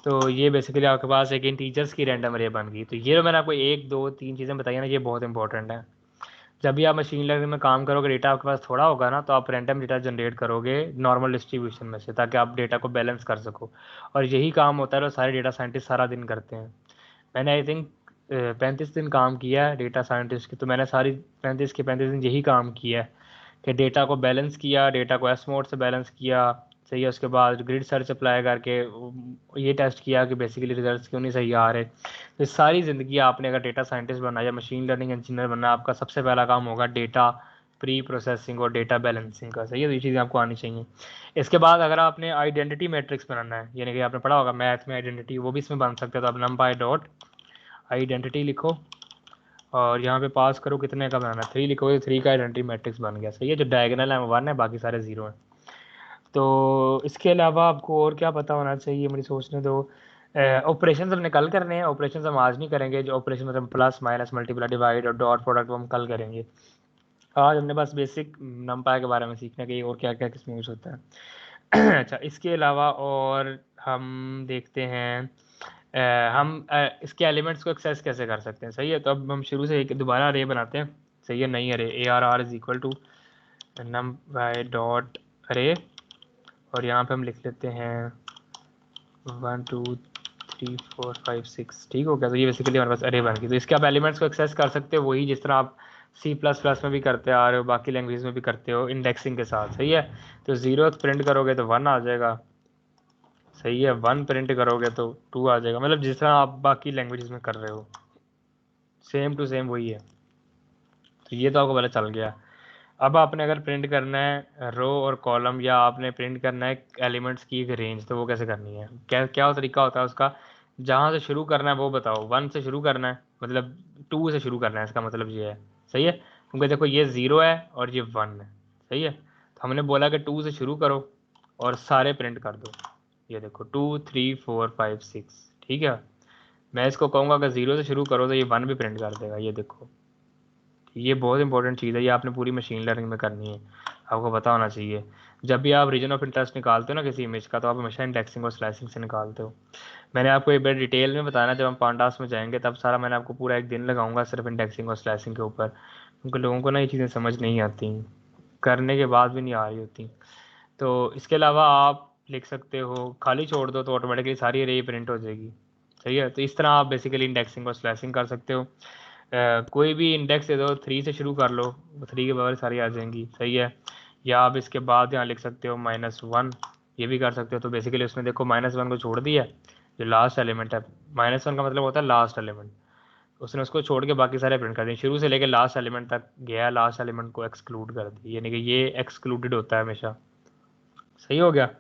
[SPEAKER 2] तो ये बेसिकली आपके पास एक इंटीजर्स की रैंडम अरे बन गई। तो ये जो मैंने आपको 1 2 3 चीज़ें बताई ना, ये बहुत इंपॉर्टेंट है। जब भी आप मशीन लर्निंग में काम करोगे, डेटा आपके पास थोड़ा होगा ना, तो आप रैंडम डेटा जनरेट करोगे नॉर्मल डिस्ट्रीब्यूशन में से, ताकि आप डेटा को बैलेंस कर सको। और यही काम होता है जो सारे डेटा साइंटिस्ट सारा दिन करते हैं। मैंने आई थिंक 35 दिन काम किया है डेटा साइंटिस्ट की, तो मैंने सारी 35 के 35 दिन यही काम किया है कि डेटा को बैलेंस किया, डेटा को एस मोड से बैलेंस किया, सही है। उसके बाद ग्रिड सर्च अप्लाई करके ये टेस्ट किया कि बेसिकली रिजल्ट्स क्यों नहीं सही आ रहे। तो सारी ज़िंदगी आपने अगर डेटा साइंटिस्ट बनना या मशीन लर्निंग इंजीनियर बनना, आपका सबसे पहला काम होगा डेटा प्री प्रोसेसिंग और डेटा बैलेंसिंग का, सही है। तो ये चीज़ें आपको आनी चाहिए। इसके बाद अगर आपने आइडेंटिटी मैट्रिक्स बनाना है, यानी कि आपने पढ़ा होगा मैथ में आइडेंटिटी, वो भी इसमें बन सकते हैं। तो आप नमपाई डॉट आइडेंटिटी लिखो, और यहाँ पे पास करो कितने का बनाना है, 3 लिखोगे, 3 का आइडेंटिटी मैट्रिक्स बन गया, सही है। जो डायगोनल है वो 1 है, बाकी सारे 0 हैं। तो इसके अलावा आपको और क्या पता होना चाहिए, मुझे सोचने दो। ऑपरेशन हमने कल करने हैं, ऑपरेशन हम आज नहीं करेंगे। जो ऑपरेशन मतलब प्लस माइनस मल्टीप्लाई डिवाइड और डॉट प्रोडक्ट वो हम कल करेंगे। आज हमने बस बेसिक नमपाई के बारे में सीखने के और क्या क्या किसमें यूज़ होता है। अच्छा, इसके अलावा और हम देखते हैं इसके एलिमेंट्स को एक्सेस कैसे कर सकते हैं, सही है। तो अब हम शुरू से एक दोबारा अरे बनाते हैं, सही है। नई array ARR is equal to NumPy dot array, और यहाँ पे हम लिख लेते हैं 1 2 3 4 5 6, ठीक हो गया। तो ये बेसिकली हमारे पास अरे बन गई। तो इसके आप एलिमेंट्स को एक्सेस कर सकते हो, वही जिस तरह आप C++ में भी करते आ रहे हो, बाकी लैंग्वेज में भी करते हो, इंडेक्सिंग के साथ, सही है। तो 0 प्रिंट करोगे तो 1 आ जाएगा, सही है। 1 प्रिंट करोगे तो 2 आ जाएगा, मतलब जिस तरह आप बाकी लैंग्वेजेस में कर रहे हो सेम टू सेम वही है। तो ये तो आपको पता चल गया। अब आपने अगर प्रिंट करना है रो और कॉलम, या आपने प्रिंट करना है एलिमेंट्स की एक रेंज, तो वो कैसे करनी है, क्या क्या तरीका होता है उसका? जहाँ से शुरू करना है वो बताओ। 1 से शुरू करना है, मतलब 2 से शुरू करना है, इसका मतलब ये है। सही है, क्योंकि देखो ये 0 है और ये 1 है। सही है, तो हमने बोला कि 2 से शुरू करो और सारे प्रिंट कर दो। ये देखो 2 3 4 5 6। ठीक है, मैं इसको कहूँगा अगर 0 से शुरू करो तो ये 1 भी प्रिंट कर देगा। ये देखो, ये बहुत इंपॉर्टेंट चीज़ है, ये आपने पूरी मशीन लर्निंग में करनी है, आपको पता होना चाहिए। जब भी आप रीजन ऑफ इंटरेस्ट निकालते हो ना किसी इमेज का, तो आप हमेशा इंडेक्सिंग और स्लाइसिंग से निकालते हो। मैंने आपको एक बार डिटेल में बताया, जब हम पांडास में जाएंगे तब सारा मैंने आपको पूरा एक दिन लगाऊंगा सिर्फ इंडेक्सिंग और स्लाइसिंग के ऊपर, क्योंकि लोगों को ना ये चीज़ें समझ नहीं आती, करने के बाद भी नहीं आ रही होती। तो इसके अलावा आप लिख सकते हो, खाली छोड़ दो तो ऑटोमेटिकली सारी रे प्रिंट हो जाएगी। सही है, तो इस तरह आप बेसिकली इंडेक्सिंग और स्लैशिंग कर सकते हो। कोई भी इंडेक्स दे दो, 3 से शुरू कर लो, 3 के बगैर सारी आ जाएंगी। सही है, या आप इसके बाद यहाँ लिख सकते हो -1, ये भी कर सकते हो। तो बेसिकली उसने देखो -1 को छोड़ दिया, जो लास्ट एलिमेंट है। -1 का मतलब होता है लास्ट एलिमेंट, उसने उसको छोड़ के बाकी सारे प्रिंट कर दिए, शुरू से लेकर लास्ट एलिमेंट तक गया, लास्ट एलिमेंट को एक्सक्लूड कर दिया, यानी कि ये एक्सक्लूडेड होता है हमेशा। सही हो गया।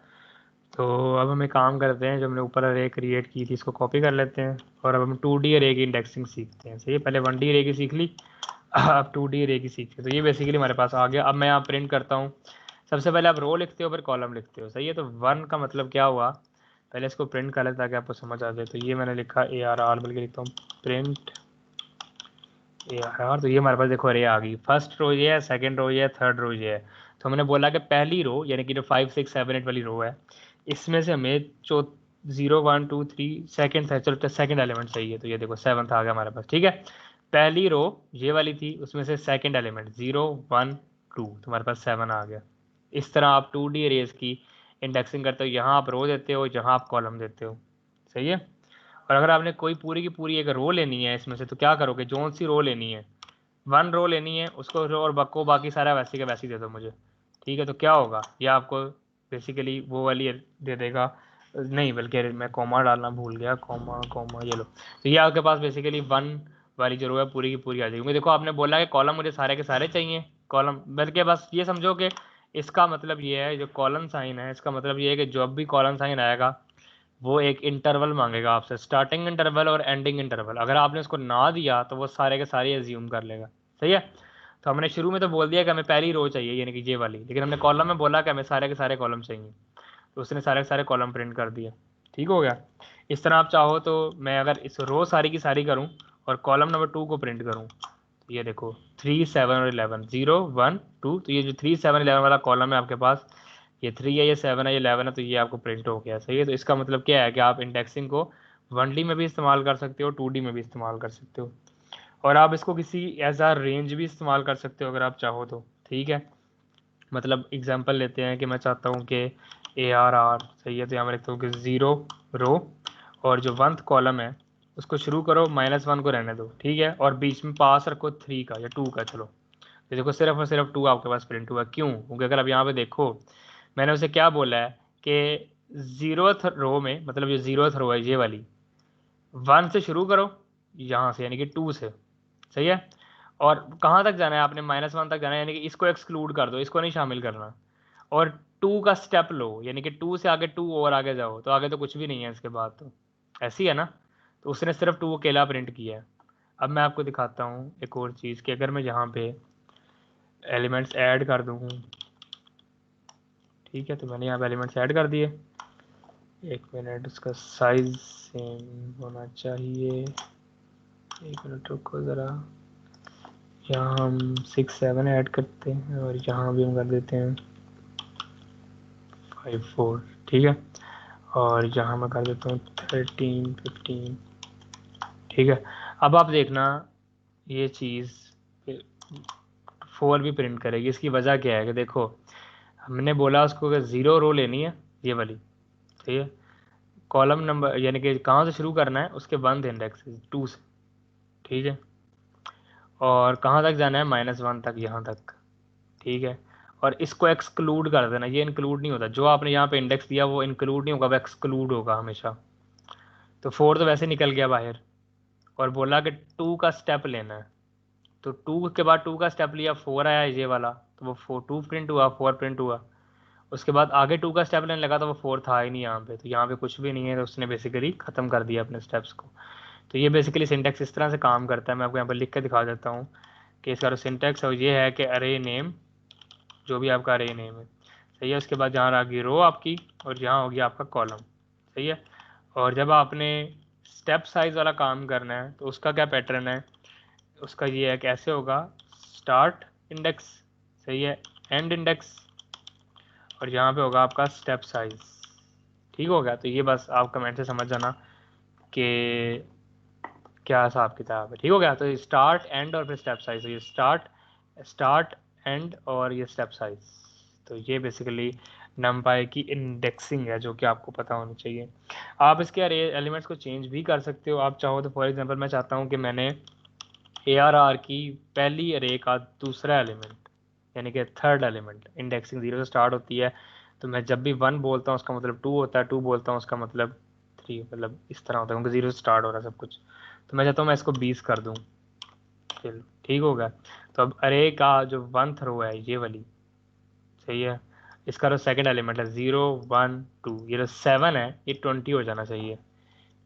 [SPEAKER 2] तो अब हम एक काम करते हैं, जो हमने ऊपर अरे क्रिएट की थी इसको कॉपी कर लेते हैं, और अब हम 2D अरे की इंडेक्सिंग सीखते हैं। सही है, पहले 1D अरे की सीख ली, अब 2D अरे की सीखते हैं। तो ये बेसिकली हमारे पास आ गया। अब मैं यहाँ प्रिंट करता हूँ। सबसे पहले आप रो लिखते हो, फिर कॉलम लिखते हो। सही है, तो 1 का मतलब क्या हुआ, पहले इसको प्रिंट कर लेते ताकि आपको समझ आ जाए। तो ये मैंने लिखा ARR, बल्कि लिखता हूँ प्रिंट ARR। तो ये हमारे पास देखो अरे आ गई, फर्स्ट रो ये है, सेकंड रो ये है, थर्ड रो ये है। तो हमने बोला कि पहली रो यानी कि जो 5 6 7 8 वाली रो है, इसमें से हमें 0 1 2 3 सेकंड था, चलो सेकंड एलिमेंट सही है, तो ये देखो 7th आ गया हमारे पास। ठीक है, पहली रो ये वाली थी, उसमें से सेकंड एलिमेंट 0 1 2, तो हमारे पास 7 आ गया। इस तरह आप 2D अरेज की इंडेक्सिंग करते हो, यहाँ आप रो देते हो, यहाँ आप कॉलम देते हो। सही है, और अगर आपने कोई पूरी की पूरी एक रो लेनी है इसमें से, तो क्या करोगे, जोन सी रो लेनी है, 1 रो लेनी है उसको, रो और बको बाकी सारा वैसे का वैसे ही दे दो मुझे। ठीक है, तो क्या होगा, ये आपको बेसिकली वो वाली दे देगा, नहीं बल्कि मैं कॉमा डालना भूल गया, कॉमा कॉमा, ये लो। तो ये आपके पास बेसिकली 1 वाली जो रो है पूरी की पूरी आ जाएगी। देखो आपने बोला कि कॉलम मुझे सारे के सारे चाहिए, कॉलम, बल्कि बस ये समझो कि इसका मतलब ये है, जो कॉलम साइन है इसका मतलब ये है कि जब भी कॉलम साइन आएगा वो एक इंटरवल मांगेगा आपसे, स्टार्टिंग इंटरवल और एंडिंग इंटरवल। अगर आपने उसको ना दिया तो वो सारे के सारे एज्यूम कर लेगा। सही है, तो हमने शुरू में तो बोल दिया कि हमें पहली रो चाहिए यानी कि ये वाली, लेकिन हमने कॉलम में बोला कि हमें सारे के सारे कॉलम चाहिए, तो उसने सारे के सारे कॉलम प्रिंट कर दिया। ठीक हो गया। इस तरह आप चाहो तो मैं अगर इस रो सारी की सारी करूँ और कॉलम नंबर 2 को प्रिंट करूँ, तो ये देखो 3 7 और 11 0 1 2, तो ये जो 3 7 11 वाला कॉलम है आपके पास, ये 3 है, ये 7 है, ये 11 है, तो ये आपको प्रिंट हो गया। सही है, तो इसका मतलब क्या है कि आप इंडेक्सिंग को 1D में भी इस्तेमाल कर सकते हो, 2D में भी इस्तेमाल कर सकते हो, और आप इसको किसी एज आ रेंज भी इस्तेमाल कर सकते हो अगर आप चाहो तो। ठीक है, मतलब एग्जांपल लेते हैं कि मैं चाहता हूँ कि ARR, सही है, तो यहाँ मैं लिखता हूँ कि 0 रो और जो 1th कॉलम है उसको शुरू करो, -1 को रहने दो। ठीक है, और बीच में पास रखो 3 का या 2 का। चलो, तो देखो सिर्फ और सिर्फ 2 आपके पास प्रिंट हुआ, क्यों, क्योंकि अगर आप यहाँ पे देखो मैंने उसे क्या बोला है कि 0th रो में, मतलब ये 0th रो है ये वाली, 1 से शुरू करो, यहाँ से यानी कि 2 से। सही है, और कहाँ तक जाना है आपने, -1 तक जाना है, यानी कि इसको एक्सक्लूड कर दो, इसको नहीं शामिल करना, और 2 का स्टेप लो, यानी कि 2 से आगे 2 और आगे जाओ, तो आगे तो कुछ भी नहीं है इसके बाद, तो ऐसी है ना। तो उसने सिर्फ 2 अकेला प्रिंट किया है। अब मैं आपको दिखाता हूँ एक और चीज़ कि अगर मैं यहाँ पे एलिमेंट्स ऐड कर दूँ, ठीक है, तो मैंने यहाँ पे एलिमेंट्स ऐड कर दिए। एक मिनट, इसका साइज सेम होना चाहिए, एक मिनट रुको ज़रा, यहाँ हम 6 7 ऐड करते हैं और यहाँ भी हम कर देते हैं 5 4। ठीक है, और यहाँ मैं कर देता हूँ 13 15। ठीक है, अब आप देखना ये चीज़ 4 भी प्रिंट करेगी। इसकी वजह क्या है कि देखो हमने बोला उसको कि 0 रो लेनी है ये वाली। ठीक है, कॉलम नंबर यानी कि कहाँ से शुरू करना है, उसके 1th इंडेक्स 2 से। ठीक है, और कहाँ तक जाना है, -1 तक, यहाँ तक। ठीक है, और इसको एक्सक्लूड कर देना, ये इंक्लूड नहीं होता, जो आपने यहाँ पे इंडेक्स दिया वो इंक्लूड नहीं होगा, वो एक्सक्लूड होगा हमेशा। तो 4 तो वैसे निकल गया बाहर, और बोला कि 2 का स्टेप लेना है, तो 2 के बाद 2 का स्टेप लिया, 4 आया ये वाला, तो वो 2 प्रिंट हुआ, 4 प्रिंट हुआ। उसके बाद आगे 2 का स्टेप लेने लगा तो वो 4 था ही नहीं यहाँ पे, तो यहाँ पे कुछ भी नहीं है, तो उसने बेसिकली ख़त्म कर दिया अपने स्टेप्स को। तो ये बेसिकली सिंटैक्स इस तरह से काम करता है। मैं आपको यहाँ पर लिख के दिखा देता हूँ कि इसका जो सिंटैक्स है ये है कि अरे नेम, जो भी आपका अरे नेम है, सही है, उसके बाद जहाँ आ गई रो आपकी, और यहाँ हो गया आपका कॉलम, सही है। और जब आपने स्टेप साइज वाला काम करना है तो उसका क्या पैटर्न है, उसका ये है कि ऐसे होगा, स्टार्ट इंडेक्स, सही है, एंड इंडेक्स, और यहाँ पे होगा आपका स्टेप साइज। ठीक हो गया, तो ये बस आप कमेंट से समझ जाना कि क्या हिसाब किताब है। ठीक हो गया, तो स्टार्ट एंड और फिर स्टेप साइज, तो ये स्टार्ट एंड और ये स्टेप साइज। तो ये बेसिकली नमपाई की इंडेक्सिंग है जो कि आपको पता होनी चाहिए। आप इसके एलिमेंट्स को चेंज भी कर सकते हो, आप चाहो तो। फॉर एग्जांपल मैं चाहता हूँ कि मैंने ARR की पहली अरे का दूसरा एलिमेंट, यानी कि थर्ड एलिमेंट, इंडेक्सिंग 0 से स्टार्ट होती है, तो मैं जब भी 1 बोलता हूँ उसका मतलब 2 होता है, 2 बोलता हूँ उसका मतलब 3, मतलब इस तरह होता है, क्योंकि 0 से स्टार्ट हो रहा है सब कुछ। तो मैं चाहता हूँ मैं इसको 20 कर दूँ, चलो ठीक होगा। तो अब अरे का जो 1th रो है ये वाली, सही है, इसका जो सेकंड एलिमेंट है 0 1 2, ये जो 7 है ये 20 हो जाना चाहिए।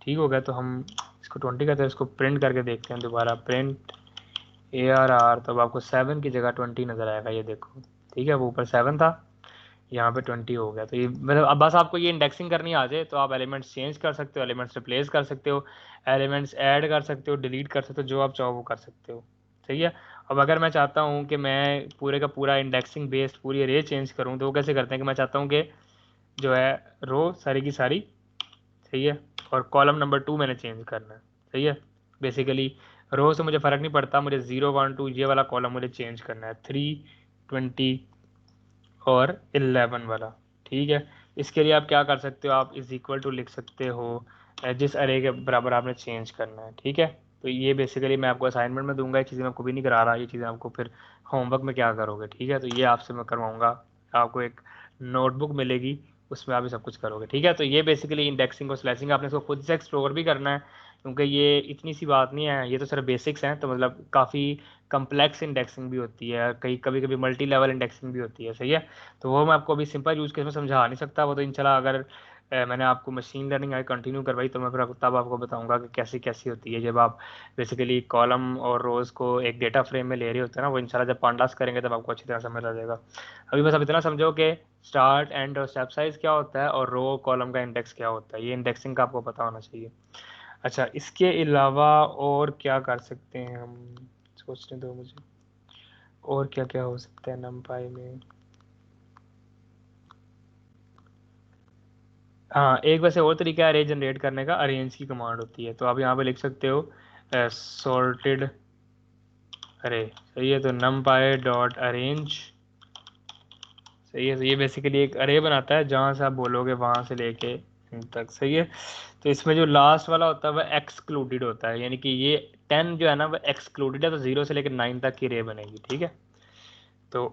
[SPEAKER 2] ठीक हो गया, तो हम इसको 20 करते हैं, इसको प्रिंट करके देखते हैं दोबारा, प्रिंट ARR, तो अब आपको 7 की जगह 20 नज़र आएगा, ये देखो, ठीक है, वो ऊपर 7 था, यहाँ पे 20 हो गया। तो ये मतलब अब बस आपको ये इंडेक्सिंग करनी आ जाए तो आप एलिमेंट्स चेंज कर सकते हो, एलिमेंट्स रिप्लेस कर सकते हो, एलिमेंट्स ऐड कर सकते हो, डिलीट कर सकते हो, जो आप चाहो वो कर सकते हो, सही है। अब अगर मैं चाहता हूँ कि मैं पूरे का पूरा इंडेक्सिंग बेस्ड पूरी अरे चेंज करूँ, तो वो कैसे करते हैं कि मैं चाहता हूँ कि जो है रो सारी की सारी, सही है, और कॉलम नंबर 2 मैंने चेंज करना है, सही है। बेसिकली रो से मुझे फ़र्क नहीं पड़ता, मुझे 0 1 2 ये वाला कॉलम मुझे चेंज करना है, 3 20 और 11 वाला, ठीक है। इसके लिए आप क्या कर सकते हो, आप इज इक्वल टू लिख सकते हो जिस अरे के बराबर आपने चेंज करना है, ठीक है। तो ये बेसिकली मैं आपको असाइनमेंट में दूंगा, ये चीज़ें मैं आपको भी नहीं करा रहा, ये चीज़ें आपको फिर होमवर्क में क्या करोगे, ठीक है। तो ये आपसे मैं करवाऊँगा, आपको एक नोटबुक मिलेगी, उसमें आप ये सब कुछ करोगे, ठीक है। तो ये बेसिकली इंडेक्सिंग और स्लैशिंग आपने इसको खुद से एक्सप्लोर भी करना है, क्योंकि ये इतनी सी बात नहीं है, ये तो सिर्फ बेसिक्स हैं, तो मतलब काफ़ी कम्प्लेक्स इंडेक्सिंग भी होती है, कहीं कभी कभी मल्टी लेवल इंडेक्सिंग भी होती है, सही है। तो वो मैं आपको अभी सिंपल यूज़ केस में समझा नहीं सकता, वो तो इंशाल्लाह अगर मैंने आपको मशीन लर्निंग आगे कंटिन्यू करवाई तो मैं फिर तब आपको बताऊंगा कि कैसी कैसी होती है, जब आप बेसिकली कॉलम और रोज़ को एक डेटा फ्रेम में ले रहे होते हैं ना, वो इंशाल्लाह जब पांडास करेंगे तब आपको अच्छी तरह समझ आ जाएगा। अभी बस अब इतना समझो कि स्टार्ट एंड और स्टेप साइज क्या होता है और रो कॉलम का इंडेक्स क्या होता है, ये इंडेक्सिंग का आपको पता होना चाहिए। अच्छा, इसके अलावा और क्या कर सकते हैं हम, सोचने दो मुझे, और क्या क्या हो सकता है नमपाई में। हाँ, एक वैसे और तरीका है अरे जनरेट करने का, अरेंज की कमांड होती है, तो आप यहाँ पे लिख सकते हो सॉर्टेड अरे, सही है, तो numpy डॉट अरेंज, सही है। तो ये बेसिकली एक अरे बनाता है, जहाँ से आप बोलोगे वहाँ से लेके तक, सही है। तो इसमें जो लास्ट वाला होता है वह एक्सक्लूडेड होता है, यानी कि ये 10 जो है ना वह एक्सक्लूडेड है, तो 0 से लेकर 9 तक की रे बनेगी, ठीक है। तो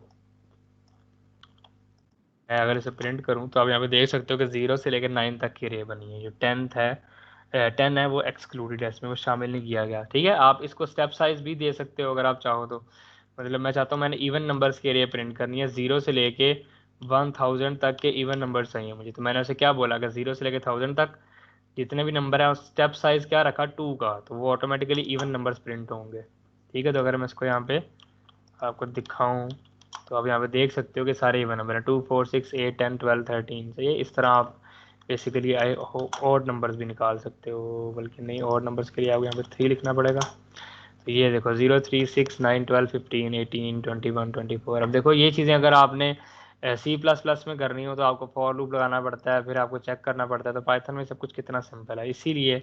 [SPEAKER 2] मैं अगर इसे प्रिंट करूं तो आप यहाँ पे देख सकते हो कि 0 से लेकर 9 तक की रे बनी है, जो 10th है 10 है वो एक्सक्लूडेड है, इसमें वो शामिल नहीं किया गया, ठीक है। आप इसको स्टेप साइज भी दे सकते हो अगर आप चाहो तो, मतलब मैं चाहता हूँ मैंने इवन नंबर्स की रे प्रिंट करनी है, 0 से लेके 1000 तक के इवन नंबर्स चाहिए मुझे, तो मैंने उसे क्या बोला कि 0 से लेकर 1000 तक जितने भी नंबर है, स्टेप साइज क्या रखा 2 का, तो वो ऑटोमेटिकली इवन नंबर्स प्रिंट होंगे, ठीक है। तो अगर मैं इसको यहाँ पे आपको दिखाऊं तो आप यहाँ पे देख सकते हो कि सारे इवन नंबर हैं, 2 4 6 8 10 12 13, सही है। इस तरह आप बेसिकली ऑड नंबर्स भी निकाल सकते हो, बल्कि नहीं, ऑड नंबर्स के लिए आपको यहाँ पे 3 लिखना पड़ेगा। तो ये देखो 0 3 6 9 12 15 18 21 24। अब देखो ये चीज़ें अगर आपने C++ में करनी हो तो आपको फॉर लूप लगाना पड़ता है, फिर आपको चेक करना पड़ता है, तो पाइथन में सब कुछ कितना सिंपल है, इसीलिए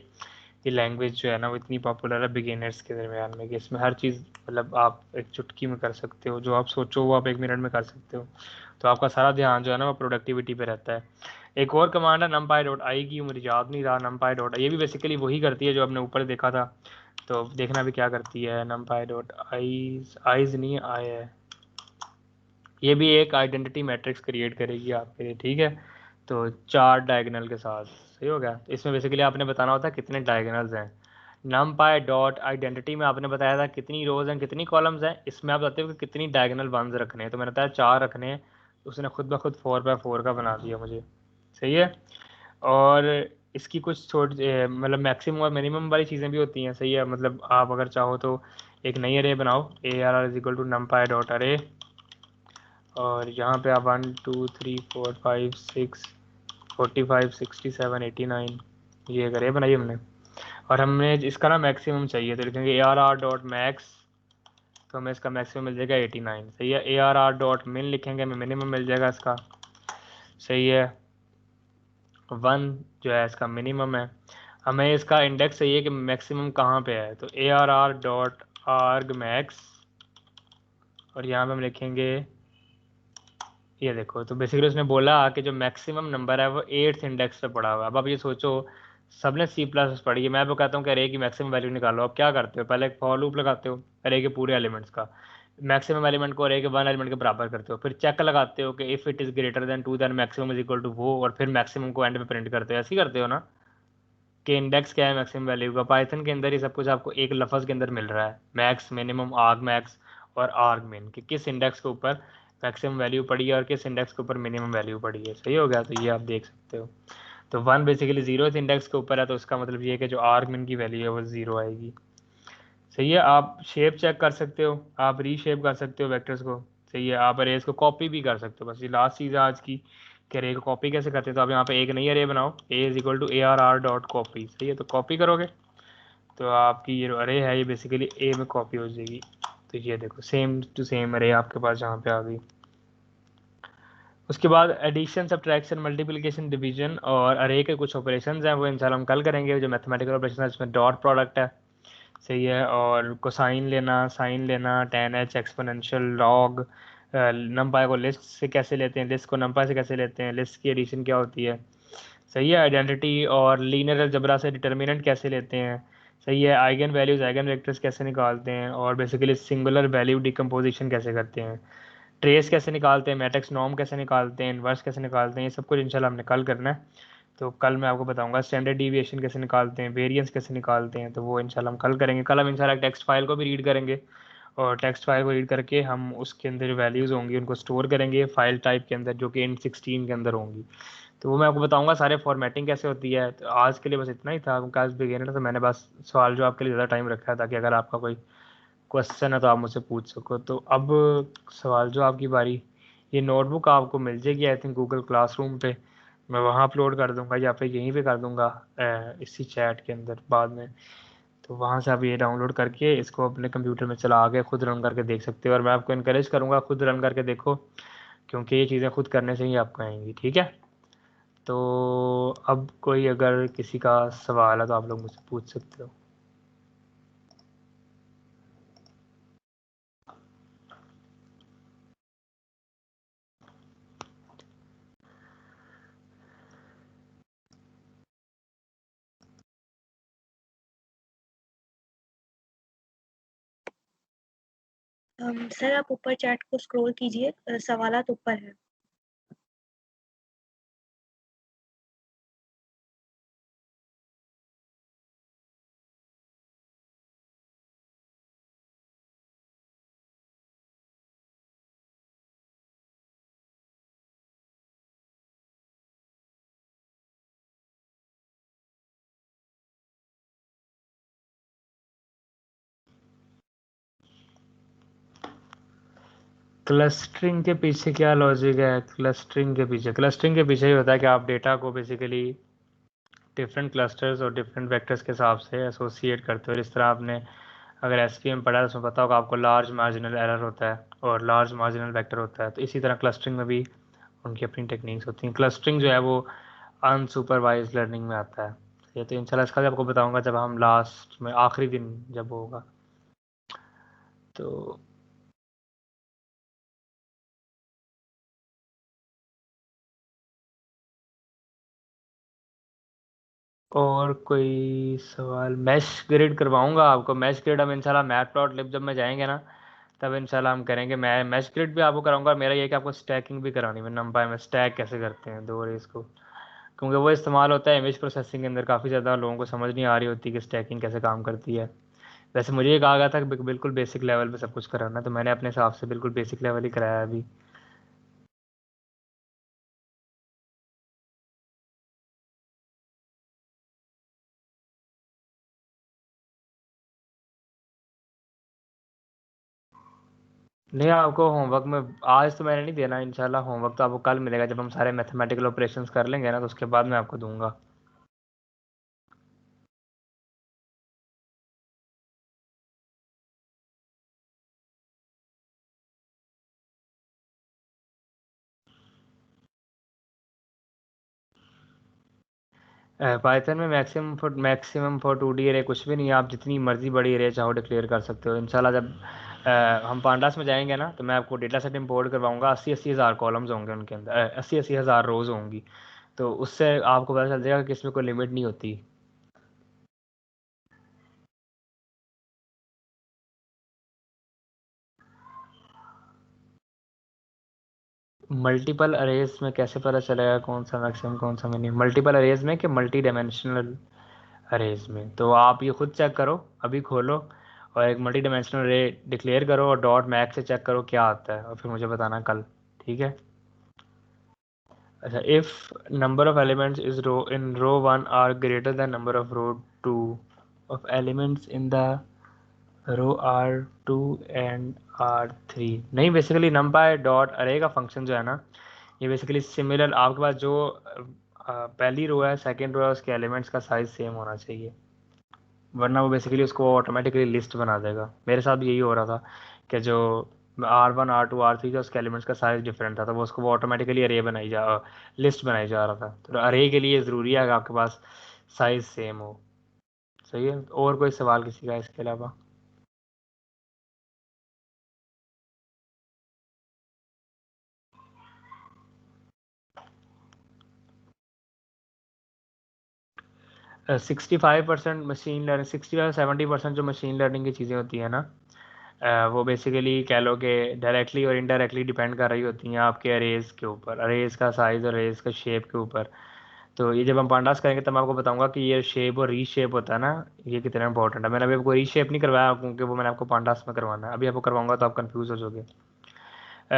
[SPEAKER 2] ये लैंग्वेज जो है ना वो इतनी पॉपुलर है बिगिनर्स के दरमियान में, कि इसमें हर चीज़ मतलब आप एक चुटकी में कर सकते हो, जो आप सोचो वो आप 1 मिनट में कर सकते हो, तो आपका सारा ध्यान जो है ना वो प्रोडक्टिविटी पे रहता है। एक और कमांड है numpy.i की, मुझे याद नहीं रहा, numpy.i ये भी बेसिकली वही करती है जो हमने ऊपर देखा था, तो देखना भी क्या करती है, numpy.i आइज नहीं आया है, ये भी एक आइडेंटिटी मैट्रिक्स क्रिएट करेगी आपके लिए, ठीक है। तो 4 डायगोनल के साथ, सही हो गया। इसमें बेसिकली आपने बताना होता है कितने डायगोनल्स हैं। numpy डॉट आइडेंटिटी में आपने बताया था कितनी रोज हैं कितनी कॉलम्स हैं, इसमें आप बताते हो कि कितनी डायगोनल वंस रखने हैं, तो मैंने बताया 4 रखने हैं, तो उसने खुद ब खुद 4x4 का बना दिया मुझे, सही है। और इसकी कुछ छोटी मतलब मैक्सिमम और मिनिमम वाली चीज़ें भी होती हैं, सही है। मतलब आप अगर चाहो तो एक नई अरे बनाओ, ARR is equal to numpy dot array, और यहाँ पे आप 1 2 3 4 5 6 45 67 89 ये एक अरे बनाई हमने, और हमने इसका ना मैक्सिमम चाहिए, तो लिखेंगे ए आर आर डॉट मैक्स, तो हमें इसका मैक्सिमम मिल जाएगा 89, सही है। ए आर आर डॉट मिन लिखेंगे, हमें मिनिमम मिल जाएगा इसका, सही है। 1 जो है इसका मिनिमम है। हमें इसका इंडेक्स चाहिए कि मैक्सिमम कहाँ पे है, तो A R R dot arg max, और यहाँ पे हम लिखेंगे ये देखो, तो बेसिकली उसने बोला कि जो मैक्सिमम नंबर है वो 8th इंडेक्स पे पड़ा हुआ है। अब आप ये सोचो, सबने सी प्लस प्लस पढ़ी है, मैं आपको कहता हूँ कि अरे की मैक्सिमम वैल्यू निकालो, अब क्या करते हो, पहले एक फॉर लूप लगाते हो अरे के पूरे एलिमेंट्स का, मैक्सिमम एलिमेंट को अरे के 1 एलिमेंट के बराबर करते हो, फिर चेक लगाते हो कि if it is greater than 2 then maximum is equal to वो, और फिर मैक्सिमम को एंड में प्रिंट करते हो, ऐसे ही करते हो ना, कि इंडेक्स क्या है मैक्सिमम वैल्यू का। पाइथन के अंदर ही सब कुछ आपको एक लफ्ज़ के अंदर मिल रहा है, मैक्स, मिनिमम, आर्ग मैक्स और आर्ग मिन, कि किस इंडेक्स के ऊपर मैक्सिमम वैल्यू पड़ी है और किस इंडेक्स के ऊपर मिनिमम वैल्यू पड़ी है, सही हो गया। तो ये आप देख सकते हो, तो 1 बेसिकली 0th इंडेक्स के ऊपर है, तो उसका मतलब ये है कि जो आर्ग मिन की वैल्यू है वो 0 आएगी, सही है। आप शेप चेक कर सकते हो, आप रीशेप कर सकते हो वेक्टर्स को, सही है। आप अरेज को कॉपी भी कर सकते हो, बस ये लास्ट चीज़ है आज की कि अरे को कॉपी कैसे करते हैं। तो आप यहाँ पे एक नई अरे बनाओ, A is equal to A R R dot copy, सही है। तो कॉपी करोगे तो आपकी ये अरे है ये बेसिकली ए में कॉपी हो जाएगी, तो ये देखो सेम टू सेम अरे आपके पास यहाँ पे आ गई। उसके बाद एडिशन, सब्ट्रैक्शन, मल्टीप्लिकेशन, डिवीजन और अरे के कुछ ऑपरेशंस हैं, वो इंशाल्लाह हम कल करेंगे। जो मैथमेटिकल ऑपरेशन है उसमें डॉट प्रोडक्ट है, सही है, और कोसाइन लेना, साइन लेना, tan h, exponential, log, NumPy को लिस्ट से कैसे लेते हैं, लिस्ट को नम्पाई से कैसे लेते हैं, लिस्ट की एडिशन क्या होती है, सही है। आइडेंटिटी और लीनियर अलजेब्रा से डिटर्मिनेंट कैसे लेते हैं, सही है। आइगन वैल्यूज, आइगन वेक्टर्स कैसे निकालते हैं, और बेसिकली सिंगुलर वैल्यू डिकम्पोजिशन कैसे करते हैं, ट्रेस कैसे निकालते हैं, मैट्रिक्स नॉर्म कैसे निकालते हैं, इन्वर्स कैसे निकालते हैं, ये सब कुछ इंशाल्लाह हमने कल करना है। तो कल मैं आपको बताऊंगा स्टैंडर्ड डिविएशन कैसे निकालते हैं, वेरिएंस कैसे निकालते हैं, तो वो इंशाल्लाह हम कल करेंगे। कल हम इंशाल्लाह टेक्स्ट फाइल को भी रीड करेंगे, और टेक्स्ट फाइल को रीड करके हम उसके अंदर वैल्यूज़ होंगी उनको स्टोर करेंगे फाइल टाइप के अंदर, जो कि int16 के अंदर होंगी। तो वो मैं आपको बताऊंगा सारे फॉर्मेटिंग कैसे होती है। तो आज के लिए बस इतना ही था, क्योंकि आज बिगिनर, तो मैंने बस सवाल जवाब के लिए ज़्यादा टाइम रखा है ताकि अगर आपका कोई क्वेश्चन है तो आप मुझसे पूछ सको। तो अब सवाल जवाब की बारी। ये नोटबुक आपको मिल जाएगी आई थिंक गूगल क्लासरूम पे, मैं वहाँ अपलोड कर दूंगा या फिर यहीं पे कर दूंगा इसी चैट के अंदर बाद में। तो वहाँ से आप ये डाउनलोड करके इसको अपने कंप्यूटर में चला के खुद रन करके देख सकते हो, और मैं आपको इनकरेज करूँगा खुद रन करके देखो, क्योंकि ये चीज़ें खुद करने से ही आपको आएंगी, ठीक है। तो अब कोई अगर किसी का सवाल है तो आप लोग मुझसे पूछ सकते हो।
[SPEAKER 1] सर आप ऊपर चैट को स्क्रॉल कीजिए, सवालात ऊपर है।
[SPEAKER 2] क्लस्टरिंग के पीछे क्या लॉजिक है? क्लस्टरिंग के पीछे ही होता है कि आप डेटा को बेसिकली डिफरेंट क्लस्टर्स और डिफरेंट वेक्टर्स के हिसाब से एसोसिएट करते हो। इस तरह आपने अगर एसपीएम पढ़ा है तो उसमें पता होगा आपको लार्ज मार्जिनल एरर होता है और लार्ज मार्जिनल वेक्टर होता है, तो इसी तरह क्लस्टरिंग में भी उनकी अपनी टेक्निक्स होती हैं। क्लस्टरिंग जो है वो अनसुपरवाइज लर्निंग में आता है। ये तो इंशाल्लाह इसका भी आपको बताऊंगा जब हम लास्ट में आखिरी दिन जब होगा। तो और कोई सवाल? मैश ग्रिड करवाऊंगा आपको, मैश ग्रिड हम इंशाल्लाह मैट प्लॉट लिब जब में जाएंगे ना, तब इंशाल्लाह हम करेंगे। मैं स्क्रिप्ट भी आपको कराऊंगा, और मेरा ये है कि आपको स्टैकिंग भी करानी है नंपाई में, स्टैक कैसे करते हैं दो रेस को, क्योंकि वो इस्तेमाल होता है इमेज प्रोसेसिंग के अंदर। काफ़ी ज़्यादा लोगों को समझ नहीं आ रही होती कि स्टैकिंग कैसे काम करती है। वैसे मुझे ये कहा गया था कि बिल्कुल बेसिक लेवल पे सब कुछ कराना, तो मैंने अपने हिसाब से बिल्कुल बेसिक लेवल ही कराया अभी। नहीं, आपको होमवर्क में आज तो मैंने नहीं देना, इंशाल्लाह होमवर्क तो आपको कल मिलेगा, जब हम सारे मैथमेटिकल ऑपरेशंस कर लेंगे ना, तो उसके बाद मैं आपको दूंगा। पाइथन में मैक्सिमम फॉर 2D एरे कुछ भी नहीं है। आप जितनी मर्जी बड़ी एरे चाहो डिक्लेयर कर सकते हो इंशाल्लाह। जब हम पांडास में जाएंगे ना, तो मैं आपको डेटा सेट इंपोर्ट करवाऊंगा। 80-80 हज़ार कॉलम्स होंगे उनके अंदर, 80-80 हज़ार रोज होंगी। तो उससे आपको पता चल जाएगा कि इसमें कोई लिमिट नहीं होती। मल्टीपल अरेज में कैसे पता चलेगा कौन सा मैक्सिमम कौन सा मिनिमम? मल्टीपल अरेज में कि मल्टी डायमेंशनल अरेज में? तो आप ये खुद चेक करो, अभी खोलो और एक मल्टी डायमेंशनल अरे डिक्लेयर करो, और डॉट मैक्स से चेक करो क्या आता है, और फिर मुझे बताना कल, ठीक है? अच्छा, if number of elements is row in row 1 are greater than number of row 2 of elements in the row are 2 and are 3। नहीं, बेसिकली नंपाई डॉट अरे का फंक्शन जो है ना, ये बेसिकली सिमिलर, आपके पास जो पहली रो है सेकंड रो है उसके एलिमेंट्स का साइज सेम होना चाहिए, वरना वो बेसिकली उसको ऑटोमेटिकली लिस्ट बना देगा। मेरे साथ भी यही हो रहा था कि जो R1 R2 R3 था उसके एलिमेंट्स का साइज डिफरेंट था, तो वो उसको वो ऑटोमेटिकली अरे बनाई जा लिस्ट बनाई जा रहा था। तो अरे के लिए ज़रूरी है कि आपके पास साइज सेम हो। सही है, और कोई सवाल किसी का इसके अलावा? 65% मशीन लर्निंग, 65-70% जो मशीन लर्निंग की चीज़ें होती हैं ना, वो बेसिकली कह लो कि डायरेक्टली और इनडायरेक्टली डिपेंड कर रही होती हैं आपके अरेज के ऊपर, अरेज का साइज़ और अरेज का शेप के ऊपर। तो ये जब हम पांडास करेंगे तब मैं आपको बताऊंगा कि ये शेप और रीशेप होता है ना, ये कितना इंपॉर्टेंट है। मैंने अभी आपको रीशेप नहीं करवाया क्योंकि वो मैंने आपको पांडास में करवाना है, अभी आपको करवाऊंगा तो आप कंफ्यूज हो जाओगे।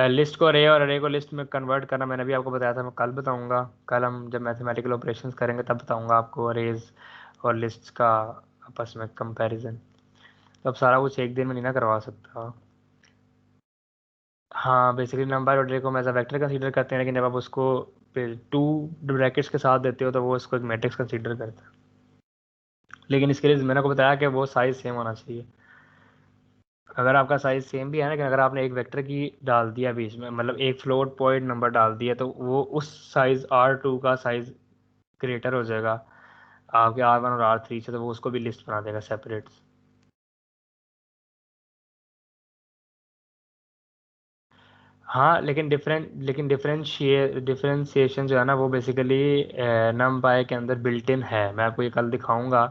[SPEAKER 2] लिस्ट को अरे और अरे को लिस्ट में कन्वर्ट करना मैंने भी आपको बताया था, मैं कल बताऊंगा। कल हम जब मैथमेटिकल ऑपरेशंस करेंगे तब बताऊंगा आपको अरेज और लिस्ट का आपस में कंपैरिजन। तो अब सारा कुछ एक दिन में नहीं ना करवा सकता। हाँ, बेसिकली नंबर ऑर्डर को हम एज अ वेक्टर कंसीडर करते हैं, लेकिन जब आप उसको टू ब्रैकेट्स के साथ देते हो तो वो उसको एक मैट्रिक्स कंसीडर करता है। लेकिन इसके लिए मैंने आपको बताया कि वो साइज सेम होना चाहिए। अगर आपका साइज सेम भी है ना, लेकिन अगर आपने एक वेक्टर की डाल दिया बीच में, मतलब एक फ्लोट पॉइंट नंबर डाल दिया, तो वो उस साइज R2 का साइज ग्रेटर हो जाएगा आपके R1 और R3 से, तो वो उसको भी लिस्ट बना देगा सेपरेट। हाँ, लेकिन डिफरेंशिएशन जो है ना, वो बेसिकली नम पाई के अंदर बिल्ट इन है। मैं आपको ये कल दिखाऊंगा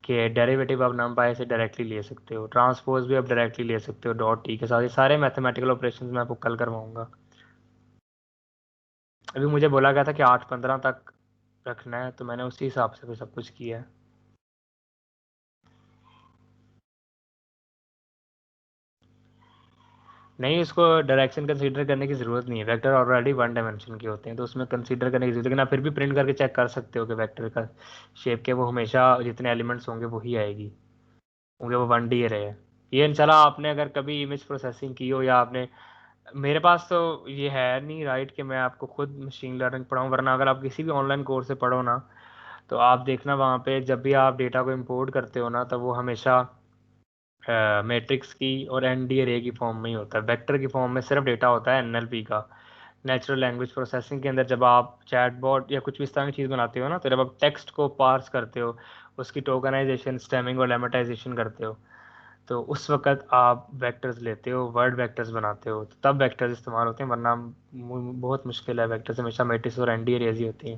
[SPEAKER 2] कि डेरिवेटिव आप नम पाई से डायरेक्टली ले सकते हो, ट्रांसपोज भी आप डायरेक्टली ले सकते हो डॉट टी के साथ। ये सारे मैथमेटिकल ऑपरेशंस मैं आपको कल करवाऊंगा। अभी मुझे बोला गया था कि 8:15 तक रखना है, तो मैंने उसी हिसाब से फिर सब कुछ किया है। नहीं, उसको डायरेक्शन कंसीडर करने की ज़रूरत नहीं है, वेक्टर ऑलरेडी वन डायमेंशन के होते हैं, तो उसमें कंसीडर करने की जरूरत है। लेकिन आप फिर भी प्रिंट करके चेक कर सकते हो कि वेक्टर का शेप के वो हमेशा जितने एलिमेंट्स होंगे वही आएगी, क्योंकि वो 1D रहे हैं। ये इंशाल्लाह आपने अगर कभी इमेज प्रोसेसिंग की हो, या आपने, मेरे पास तो ये है नहीं राइट कि मैं आपको खुद मशीन लर्निंग पढ़ाऊँ, वरना अगर आप किसी भी ऑनलाइन कोर्स से पढ़ो ना, तो आप देखना वहाँ पे जब भी आप डेटा को इम्पोर्ट करते हो ना, तब वो हमेशा मैट्रिक्स की और एनडी अरे की फॉर्म में ही होता है। वेक्टर की फॉर्म में सिर्फ डेटा होता है एनएलपी का, नेचुरल लैंग्वेज प्रोसेसिंग के अंदर। जब आप चैटबॉट या कुछ भी इस तरह की चीज़ बनाते हो ना, तो जब आप टेक्स्ट को पार्स करते हो, उसकी टोकनाइजेशन, स्टेमिंग और लेमेटाइजेशन करते हो, तो उस वक्त आप वेक्टर्स लेते हो, वर्ड वेक्टर्स बनाते हो, तो तब वेक्टर्स इस्तेमाल होते हैं, वरना बहुत मुश्किल है। वेक्टर्स हमेशा मैट्रिक्स और एनडी अरेज ही होती हैं।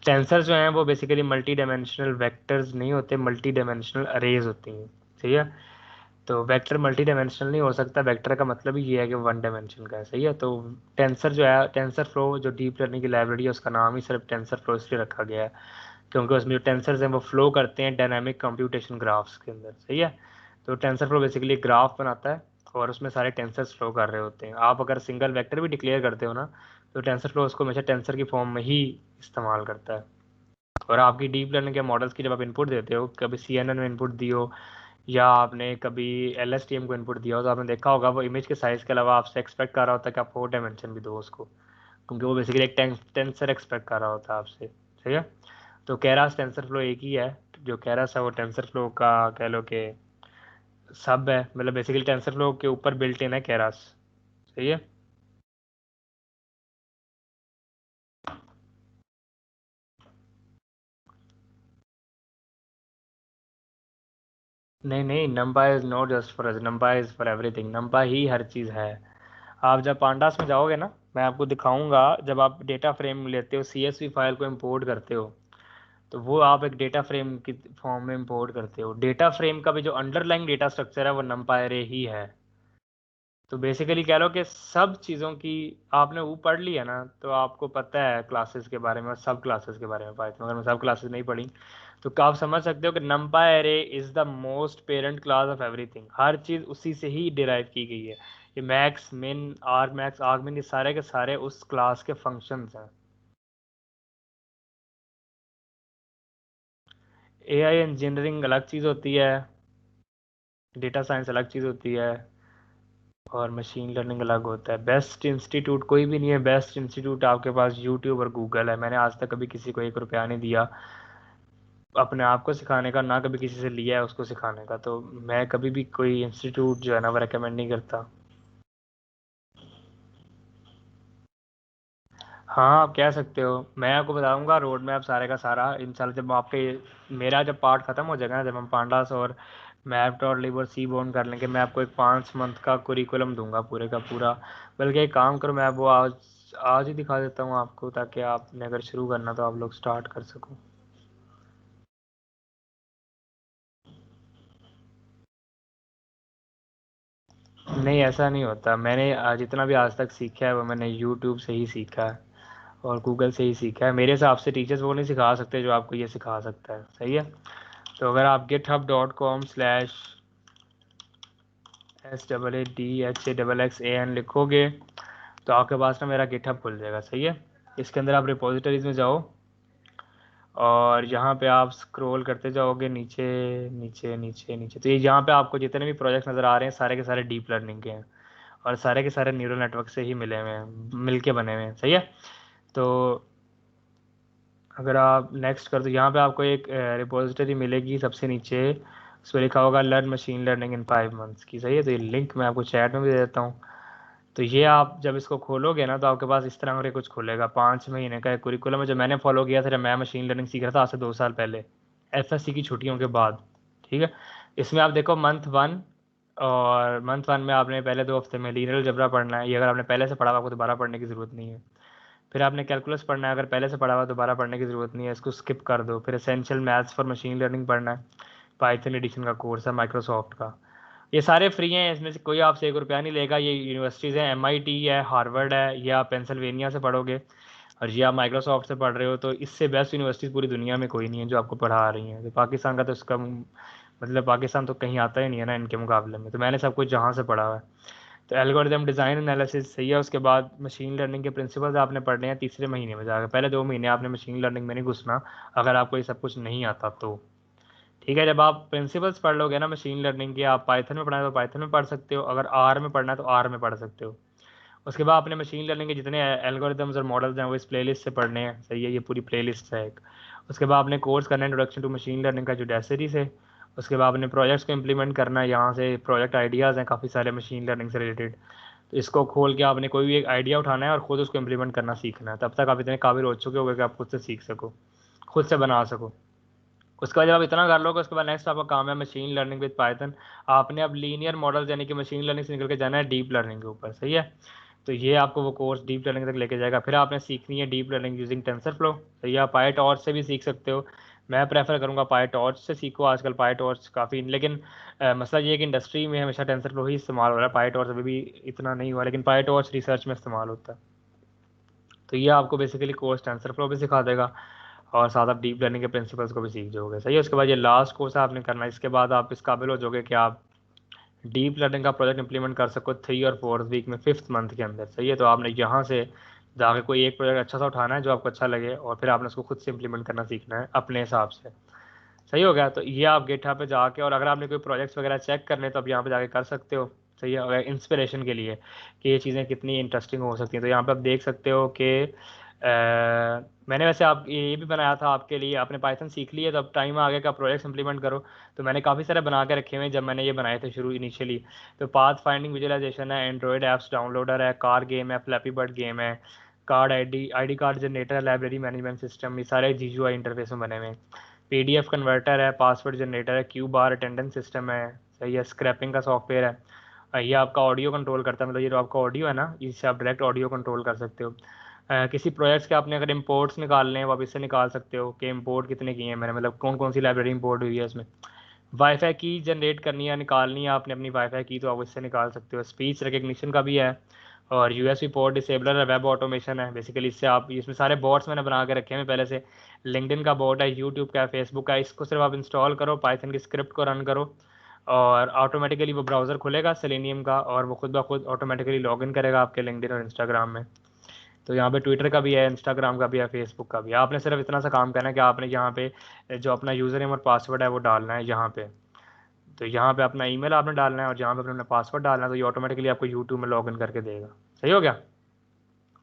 [SPEAKER 2] टेंसर जो हैं वो बेसिकली मल्टी डायमेंशनल वेक्टर्स नहीं होते, मल्टी डायमेंशनल अरेज होती हैं। ठीक है, तो वेक्टर मल्टी डायमेंशनल नहीं हो सकता, वेक्टर का मतलब ही ये है कि वन डायमेंशन का है, सही है। तो टेंसर जो है, टेंसर फ्लो जो डीप लर्निंग की लाइब्रेरी है उसका नाम ही सिर्फ टेंसर फ्लो इसलिए रखा गया है क्योंकि उसमें जो टेंसर्स हैं वो फ्लो करते हैं डायनामिक कंप्यूटेशन ग्राफ्स के अंदर, सही है। तो टेंसर फ्लो बेसिकली ग्राफ बनाता है और उसमें सारे टेंसर्स फ्लो कर रहे होते हैं। आप अगर सिंगल वेक्टर भी डिक्लेयर करते हो ना तो टेंसर फ्लो उसको हमेशा टेंसर की फॉर्म में ही इस्तेमाल करता है। और आपकी डीप लर्निंग के मॉडल्स की जब आप इनपुट देते हो, कभी CNN में इनपुट दी हो या आपने कभी LSTM को इनपुट दिया हो, तो आपने देखा होगा वो इमेज के साइज के अलावा आपसे एक्सपेक्ट कर रहा होता है कि आप 4 डायमेंशन भी दो उसको, क्योंकि वो बेसिकली एक टेंसर एक्सपेक्ट कर रहा होता है आपसे, ठीक है। तो केरास टेंसर फ्लो एक ही है, जो केरास है वो टेंसर फ्लो का कह लो कि सब है, मतलब बेसिकली टेंसर फ्लो के ऊपर बिल्ट इन है केरास, सही है। नहीं नहीं, NumPy is not just for us, NumPy is for everything, NumPy ही हर चीज़ है। आप जब पांडास में जाओगे ना, मैं आपको दिखाऊंगा, जब आप डेटा फ्रेम लेते हो CSV फाइल को इंपोर्ट करते हो तो वो आप एक डेटा फ्रेम की फॉर्म में इंपोर्ट करते हो। डेटा फ्रेम का भी जो अंडरलाइंग डेटा स्ट्रक्चर है वो नंपा एरे ही है। तो बेसिकली कह लो कि सब चीज़ों की आपने वो पढ़ ली है ना, तो आपको पता है क्लासेस के बारे में और सब क्लासेस के बारे में पाइथन, अगर मैं सब क्लासेस नहीं पढ़ी तो आप समझ सकते हो कि NumPy array is the most parent class of everything. हर चीज़ उसी से ही डिराइव की गई है। ये मैक्स मिन आर मैक्स आर्गमिन ये सारे के सारे उस क्लास के फंक्शंस हैं। AI इंजीनियरिंग अलग चीज़ होती है, डेटा साइंस अलग चीज़ होती है और मशीन लर्निंग अलग होता है। बेस्ट इंस्टीट्यूट कोई भी नहीं है, बेस्ट इंस्टीट्यूट आपके पास यूट्यूब और गूगल है। मैंने आज तक कभी किसी को 1 रुपया नहीं दिया अपने आप को सिखाने का, ना कभी किसी से लिया है उसको सिखाने का। तो मैं कभी भी कोई इंस्टीट्यूट जो है ना वो रेकमेंड नहीं करता। हाँ आप कह सकते हो, मैं आपको बताऊंगा रोड मैप सारे का सारा इंशाल्लाह जब आपके मेरा जब पार्ट खत्म हो जाएगा ना, जब हम पांडास और मैप डॉट लिव और सी बोन कर लेंगे, मैं आपको एक 5 मंथ का कुरिकुलम दूंगा पूरे का पूरा। बल्कि एक काम करो, मैं वो आज आज ही दिखा देता हूँ आपको, ताकि आपने अगर शुरू करना तो आप लोग स्टार्ट कर सको। नहीं ऐसा नहीं होता, मैंने जितना भी आज तक सीखा है वो मैंने यूट्यूब से ही सीखा है और गूगल से ही सीखा है। मेरे हिसाब से टीचर्स वो नहीं सिखा सकते जो आपको ये सिखा सकता है, सही है। तो अगर आप github.com/SAADHAXXAN लिखोगे तो आपके पास ना मेरा गिटहब खुल जाएगा, सही है। इसके अंदर आप रिपोजिटरीज में जाओ और यहाँ पे आप स्क्रॉल करते जाओगे नीचे नीचे नीचे नीचे, तो ये यहाँ पे आपको जितने भी प्रोजेक्ट नज़र आ रहे हैं सारे के सारे डीप लर्निंग के हैं और सारे के सारे न्यूरल नेटवर्क से ही मिले हुए हैं, मिल के बने हुए हैं, सही है। तो अगर आप नेक्स्ट कर दो, यहाँ पे आपको एक रिपोजिटरी मिलेगी सबसे नीचे, उस पर लिखा होगा लर्न मशीन लर्निंग इन 5 मंथ्स की, सही है। तो ये लिंक मैं आपको चैट में भी दे देता हूँ। तो ये आप जब इसको खोलोगे ना तो आपके पास इस तरह का कुछ खुलेगा। 5 महीने का एक कुरिकुलम है जो मैंने फॉलो किया था जब मैं मशीन लर्निंग सीख रहा था आज से 2 साल पहले, FSC की छुट्टियों के बाद, ठीक है। इसमें आप देखो मंथ 1, और मंथ 1 में आपने पहले 2 हफ्ते में लीनियर अलजेब्रा पढ़ना है, ये अगर आपने पहले से पढ़ा हुआ आपको दोबारा पढ़ने की ज़रूरत नहीं है। फिर आपने कैलकुलस पढ़ना है, अगर पहले से पढ़ा हुआ दोबारा पढ़ने की ज़रूरत नहीं है, इसको स्किप कर दो। फिर essential maths for machine learning पढ़ना है, पाइथन एडिशन का कोर्स है माइक्रोसॉफ्ट का। ये सारे फ्री हैं, इसमें से कोई आपसे 1 रुपया नहीं लेगा। ये यूनिवर्सिटीज़ हैं, MIT है, हार्वर्ड है, ये आप पेंसिल्वेनिया से पढ़ोगे और ये आप माइक्रोसॉफ्ट से पढ़ रहे हो। तो इससे बेस्ट यूनिवर्सिटीज़ पूरी दुनिया में कोई नहीं है जो आपको पढ़ा रही हैं। तो पाकिस्तान का तो इसका मतलब पाकिस्तान तो कहीं आता ही नहीं है ना इनके मुकाबले में। तो मैंने सब कुछ जहाँ से पढ़ा हुआ है। तो एल्गोरिदम डिज़ाइन एनालिसिस सही है। उसके बाद मशीन लर्निंग के प्रिंसिपल्स आपने पढ़ने हैं तीसरे महीने में जाकर, पहले 2 महीने आपने मशीन लर्निंग में नहीं घुसना अगर आपको ये सब कुछ नहीं आता तो, ठीक है। जब आप प्रिंसिपल्स पढ़ लोगे ना मशीन लर्निंग के, आप पाइथन में पढ़ना है तो पाइथन में पढ़ सकते हो, अगर आर में पढ़ना है तो आर में पढ़ सकते हो। उसके बाद आपने मशीन लर्निंग के जितने एल्गोरिदम्स और मॉडल्स हैं वो इस प्लेलिस्ट से पढ़ने हैं, सही है। ये पूरी प्लेलिस्ट है एक। उसके बाद आपने कोर्स करना है इंट्रोडक्शन टू मशीन लर्निंग का जो डेसेरी से। उसके बाद आपने प्रोजेक्ट्स को इंप्लीमेंट करना है, यहाँ से प्रोजेक्ट आइडियाज़ हैं काफ़ी सारे मशीन लर्निंग से रिलेटेड। तो इसको खोल के आपने कोई भी एक आइडिया उठाना है और ख़ुद उसको इंप्लीमेंट करना सीखना है। तब तक आप इतने काबिल हो चुके होगे कि आप खुद से सीख सको, खुद से बना सको। उसके बाद जब आप इतना कर लोगे उसके बाद नेक्स्ट आपका काम है मशीन लर्निंग विद पाइथन। आपने अब लीनियर मॉडल यानी कि मशीन लर्निंग से निकल के जाना है डीप लर्निंग के ऊपर, सही है। तो ये आपको वो कोर्स डीप लर्निंग तक लेके जाएगा। फिर आपने सीखनी है deep learning using tensor flow, तो ये आप पाइट और से भी सीख सकते हो। मैं प्रेफर करूँगा पाईटॉर्च से सीखो। आजकल पाईटॉर्च काफ़ी, लेकिन मसला ये है कि इंडस्ट्री में हमेशा टेंसरफ्लो ही इस्तेमाल हो रहा है, पाईटॉर्च अभी भी इतना नहीं हुआ, लेकिन पाईटॉर्च रिसर्च में इस्तेमाल होता है। तो ये आपको बेसिकली कोर्स टेंसरफ्लो भी सिखा देगा और साथ आप डीप लर्निंग के प्रिंसिपल्स को भी सीख जाओगे। सही है। उसके बाद ये लास्ट कोर्स आपने करना है, इसके बाद आप इस काबिल हो जाओगे कि आप डीप लर्निंग का प्रोजेक्ट इंप्लीमेंट कर सको 3 और 4 वीक में, 5th मंथ के अंदर। सही है। तो आपने यहाँ से जाके कोई एक प्रोजेक्ट अच्छा सा उठाना है जो आपको अच्छा लगे, और फिर आपने उसको खुद से इंप्लीमेंट करना सीखना है अपने हिसाब से। सही हो गया। तो ये आप गिटहब पे जाके, और अगर आपने कोई प्रोजेक्ट्स वगैरह चेक करने तो आप यहाँ पे जाके कर सकते हो। सही है। अगर इंस्पिरेशन के लिए कि ये चीज़ें कितनी इंटरेस्टिंग हो सकती हैं, तो यहाँ पे आप देख सकते हो कि मैंने वैसे आप ये भी बनाया था आपके लिए, आपने पाइथन सीख लिया तो अब टाइम आ गया कि आप प्रोजेक्ट्स इंप्लीमेंट करो। तो मैंने काफ़ी सारे बना के रखे हुए हैं जब मैंने ये बनाए थे शुरू इनिशियली। तो पाथ फाइंडिंग विजुअलाइजेशन है, एंड्रॉयड ऐप्स डाउनलोडर है, कार गेम है, फ्लैपी बर्ड गेम है, card ID card generator, library management system, ये सारे जीयूआई इंटरफेस में बने हुए हैं। पीडीएफ कन्वर्टर है, पासवर्ड जनरेटर है, क्यू बार अटेंडेंस सिस्टम है। सही है। स्क्रैपिंग का सॉफ्टवेयर है। ये आपका ऑडियो कंट्रोल करता है, मतलब ये जो आपका ऑडियो है ना, इससे आप डायरेक्ट ऑडियो कंट्रोल कर सकते हो। किसी प्रोजेक्ट्स के आपने अगर इंपोर्ट्स निकालने हैं वो आप इससे निकाल सकते हो कि इंपोर्ट कितने किए हैं मैंने, मतलब कौन कौन सी लाइब्रेरी इंपोर्ट हुई है इसमें। वाईफाई की जनरेट करनी है, निकालनी है आपने अपनी वाईफाई की, तो आप इससे निकाल सकते हो। स्पीच रिकग्निशन का भी है, और यूएसबी पोर्ट डिसेबलर है, वेब ऑटोमेशन है। बेसिकली इससे आप, इसमें सारे बॉट्स मैंने बना के रखे हैं पहले से। लिंक्डइन का बॉट है, यूट्यूब का है, फेसबुक का है। इसको सिर्फ आप इंस्टॉल करो, पाइथन की स्क्रिप्ट को रन करो, और ऑटोमेटिकली वो ब्राउज़र खुलेगा सेलेनियम का, और वो खुद ब खुद ऑटोमेटिकली लॉगिन करेगा आपके लिंक्डइन और इंस्टाग्राम में। तो यहाँ पे ट्विटर का भी है, इंस्टाग्राम का भी है, फेसबुक का भी है। आपने सिर्फ इतना सा काम करना है कि आपने यहाँ पे जो अपना यूज़र नेम और पासवर्ड है वो डालना है यहाँ पे। तो यहाँ पे अपना ईमेल आपने डालना है और जहाँ पे अपना पासवर्ड डालना है, तो ये ऑटोमेटिकली आपको यूट्यूब में लॉगिन करके देगा। सही हो गया।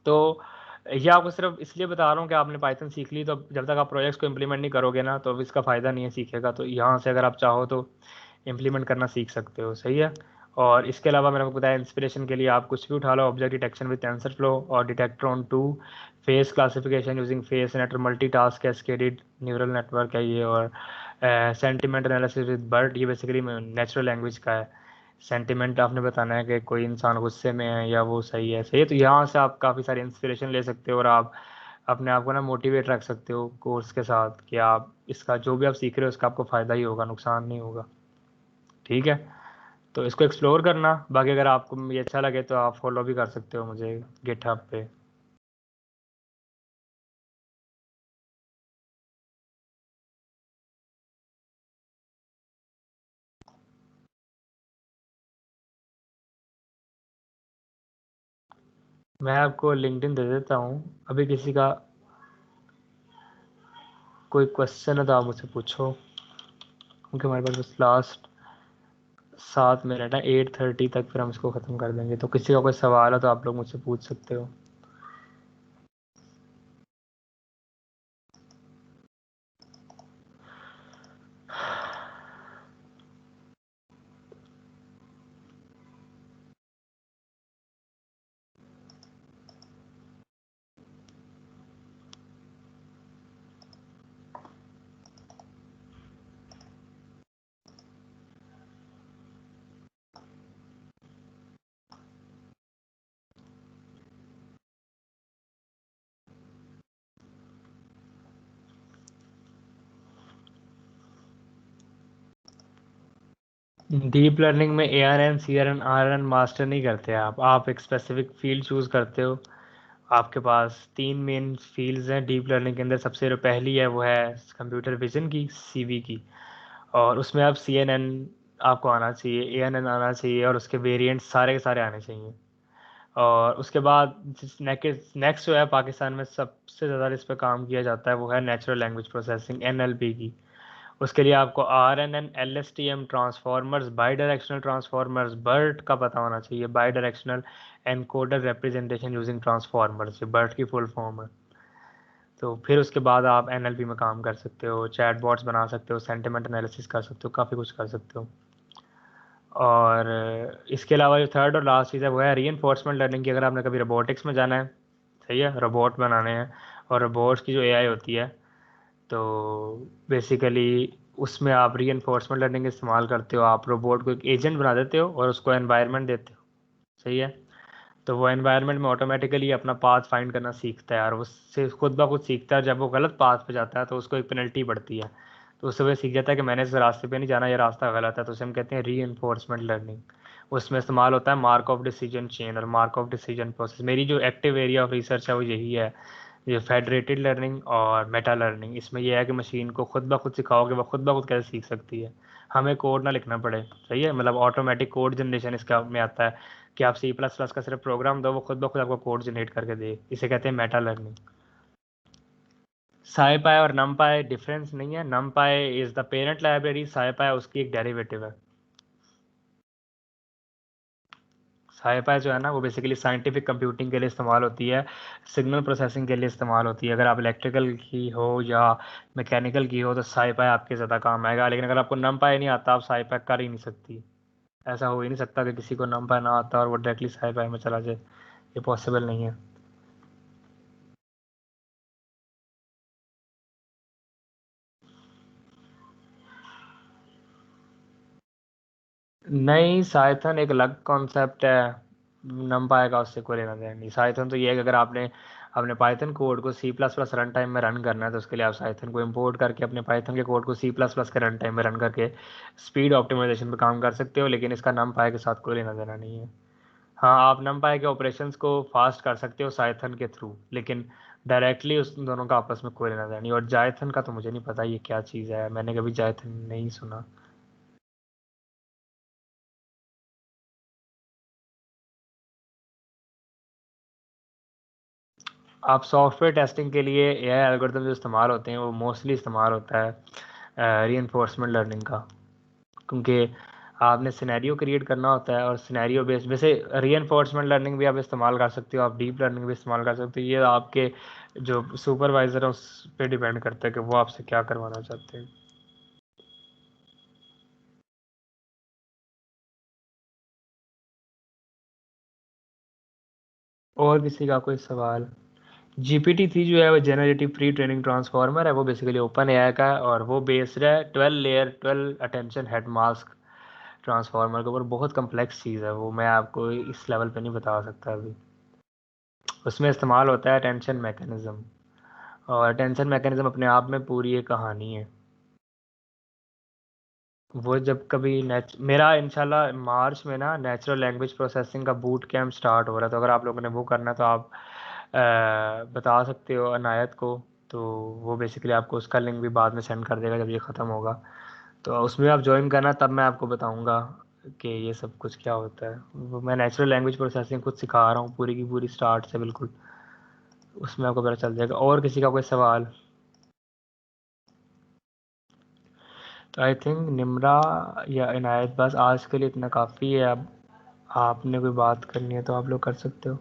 [SPEAKER 2] तो ये आपको सिर्फ इसलिए बता रहा हूँ कि आपने पाइथन सीख ली, तो जब तक आप प्रोजेक्ट्स को इम्प्लीमेंट नहीं करोगे ना, तो इसका फ़ायदा नहीं है सीखेगा। तो यहाँ से अगर आप चाहो तो इम्प्लीमेंट करना सीख सकते हो। सही है। और इसके अलावा मैंने आपको बताया इंस्पिरेशन के लिए आप कुछ भी उठा लो, ऑब्जेक्ट डिटेक्शन विद टेंसरफ्लो और detector on 2, face classification using phase network, multitask cascaded neural network है ये, और सेंटिमेंट एनालिसिस विद बर्ड, ये बेसिकली नेचुरल लैंग्वेज का है। सेंटिमेंट आपने बताना है कि कोई इंसान गुस्से में है या वो सही है। सही है। तो यहाँ से आप काफ़ी सारी इंस्पिरेशन ले सकते हो, और आप अपने आप को ना मोटिवेट रख सकते हो कोर्स के साथ कि आप इसका जो भी आप सीख रहे हो उसका आपको फ़ायदा ही होगा, नुकसान नहीं होगा। ठीक है। तो इसको एक्सप्लोर करना। बाकी अगर आपको ये अच्छा लगे तो आप फॉलो भी कर सकते हो मुझे गिटहब पे। मैं आपको लिंक्डइन दे देता हूँ। अभी किसी का कोई क्वेश्चन है तो आप मुझसे पूछो, क्योंकि हमारे पास बस लास्ट 7 मिनट है, 8:30 तक फिर हम इसको ख़त्म कर देंगे। तो किसी का कोई सवाल है तो आप लोग मुझसे पूछ सकते हो। डीप लर्निंग में ARN CRN RN मास्टर नहीं करते आप एक स्पेसिफिक फील्ड चूज़ करते हो। आपके पास 3 मेन फील्ड्स हैं डीप लर्निंग के अंदर। सबसे जो पहली है वो है कंप्यूटर विजन की, CV की, और उसमें आप CNN आपको आना चाहिए, ANN आना चाहिए, और उसके वेरिएंट्स सारे के सारे आने चाहिए। और उसके बाद नेक्स्ट जो है पाकिस्तान में सबसे ज़्यादा इस पर काम किया जाता है वो है नेचुरल लैंग्वेज प्रोसेसिंग, NLP की। उसके लिए आपको RNN LSTM transformers, by directional transformers, BERT का पता होना चाहिए, by directional encoder representation using transformers, ये BERT की फुल फॉर्म है। तो फिर उसके बाद आप NLP में काम कर सकते हो, चैटबॉट्स बना सकते हो, सेंटिमेंट एनालिसिस कर सकते हो, काफ़ी कुछ कर सकते हो। और इसके अलावा जो थर्ड और लास्ट चीज़ है वो है रीइंफोर्समेंट लर्निंग की। अगर आपने कभी रोबोटिक्स में जाना है, सही है, रोबोट बनाने हैं, और रोबोट्स की जो AI होती है, तो बेसिकली उसमें आप रीइंफोर्समेंट लर्निंग इस्तेमाल करते हो। आप रोबोट को एक एजेंट बना देते हो और उसको एनवायरनमेंट देते हो। सही है। तो वो एनवायरनमेंट में ऑटोमेटिकली अपना पाथ फाइंड करना सीखता है और उससे खुद ब खुद सीखता है। जब वो गलत पाथ पे जाता है तो उसको एक पेनल्टी बढ़ती है, तो उससे वो सीख जाता है कि मैंने इस रास्ते पे नहीं जाना, ये रास्ता गलत है। तो उसे हम कहते हैं री एनफोर्समेंट लर्निंग। उसमें इस्तेमाल होता है मार्क ऑफ डिसीजन चेन और मार्क ऑफ डिसीजन प्रोसेस। मेरी जो एक्टिव एरिया ऑफ रिसर्च है वो यही है, ये फेडरेटेड लर्निंग और मेटा लर्निंग। इसमें यह है कि मशीन को खुद ब खुद सिखाओगे वो खुद ब खुद कैसे सीख सकती है, हमें कोड ना लिखना पड़े। सही है, मतलब ऑटोमेटिक कोड जनरेशन इसका में आता है कि आप C++ का सिर्फ प्रोग्राम दो, वो खुद ब खुद आपको कोड जनरेट करके दे। इसे कहते हैं मेटा लर्निंग। SciPy और NumPy डिफरेंस नहीं है। NumPy is the parent library, SciPy उसकी एक डेरिवेटिव है। SciPy जो है ना वो बेसिकली साइंटिफिक कंप्यूटिंग के लिए इस्तेमाल होती है, सिग्नल प्रोसेसिंग के लिए इस्तेमाल होती है। अगर आप इलेक्ट्रिकल की हो या मैकेनिकल की हो तो SciPy आपके ज़्यादा काम आएगा, लेकिन अगर आपको NumPy नहीं आता आप SciPy कर ही नहीं सकती। ऐसा हो ही नहीं सकता कि किसी को NumPy ना आता और वो डायरेक्टली SciPy में चला जाए, ये पॉसिबल नहीं है। नहीं, साइथन एक अलग कॉन्सेप्ट है, NumPy का उससे कोई लेना देना नहीं। साइथन तो ये है कि अगर आपने अपने पाइथन कोड को C++ रन टाइम में रन करना है तो उसके लिए आप साइथन को इंपोर्ट करके अपने पाइथन के कोड को C++ के रन टाइम में रन करके स्पीड ऑप्टिमाइजेशन पे काम कर सकते हो, लेकिन इसका NumPy के साथ कोई लेना देना नहीं है। हाँ, आप NumPy के ऑपरेशंस को फास्ट कर सकते हो साइथन के थ्रू, लेकिन डायरेक्टली उस दोनों का आपस में कोई लेना देना नहीं। और जाइथन का तो मुझे नहीं पता ये क्या चीज़ है, मैंने कभी जाइथन नहीं सुना। आप सॉफ्टवेयर टेस्टिंग के लिए AI एल्गोरिथम जो इस्तेमाल होते हैं वो मोस्टली इस्तेमाल होता है रीइंफोर्समेंट लर्निंग का, क्योंकि आपने सिनेरियो क्रिएट करना होता है और सिनेरियो बेस्ड। वैसे रीइंफोर्समेंट लर्निंग भी आप इस्तेमाल कर सकते हो, आप डीप लर्निंग भी इस्तेमाल कर सकते हो, ये आपके जो सुपरवाइज़र है उस पर डिपेंड करता है कि वो आपसे क्या करवाना चाहते हैं। और किसी का कोई सवाल? GPT-3 जो है वो जनरेटिव प्री ट्रेनिंग ट्रांसफॉर्मर है, वो बेसिकली ओपन AI का है और वो बेस्ड है 12 अटेंशन हेड मास्क ट्रांसफार्मर के ऊपर। बहुत कम्प्लेक्स चीज़ है वो, मैं आपको इस लेवल पे नहीं बता सकता अभी। उसमें इस्तेमाल होता है अटेंशन मैकेनिज़्म, और अटेंशन मैकेनिज़्म अपने आप में पूरी एक कहानी है। वो जब कभी मेरा इंशाल्लाह मार्च में ना नेचुरल लैंग्वेज प्रोसेसिंग का बूट कैम्प स्टार्ट हो रहा है, तो अगर आप लोगों ने वो करना है तो आप बता सकते हो अनायत को, तो वो बेसिकली आपको उसका लिंक भी बाद में सेंड कर देगा जब ये ख़त्म होगा। तो उसमें आप ज्वाइन करना, तब मैं आपको बताऊंगा कि ये सब कुछ क्या होता है। वो मैं नेचुरल लैंग्वेज प्रोसेसिंग खुद सिखा रहा हूँ पूरी की पूरी स्टार्ट से बिल्कुल, उसमें आपको पता चल जाएगा। और किसी का कोई सवाल? तो आई थिंक निम्रा या इनायत, बस आज के लिए इतना काफ़ी है। अब आपने कोई बात करनी है तो आप लोग कर सकते हो।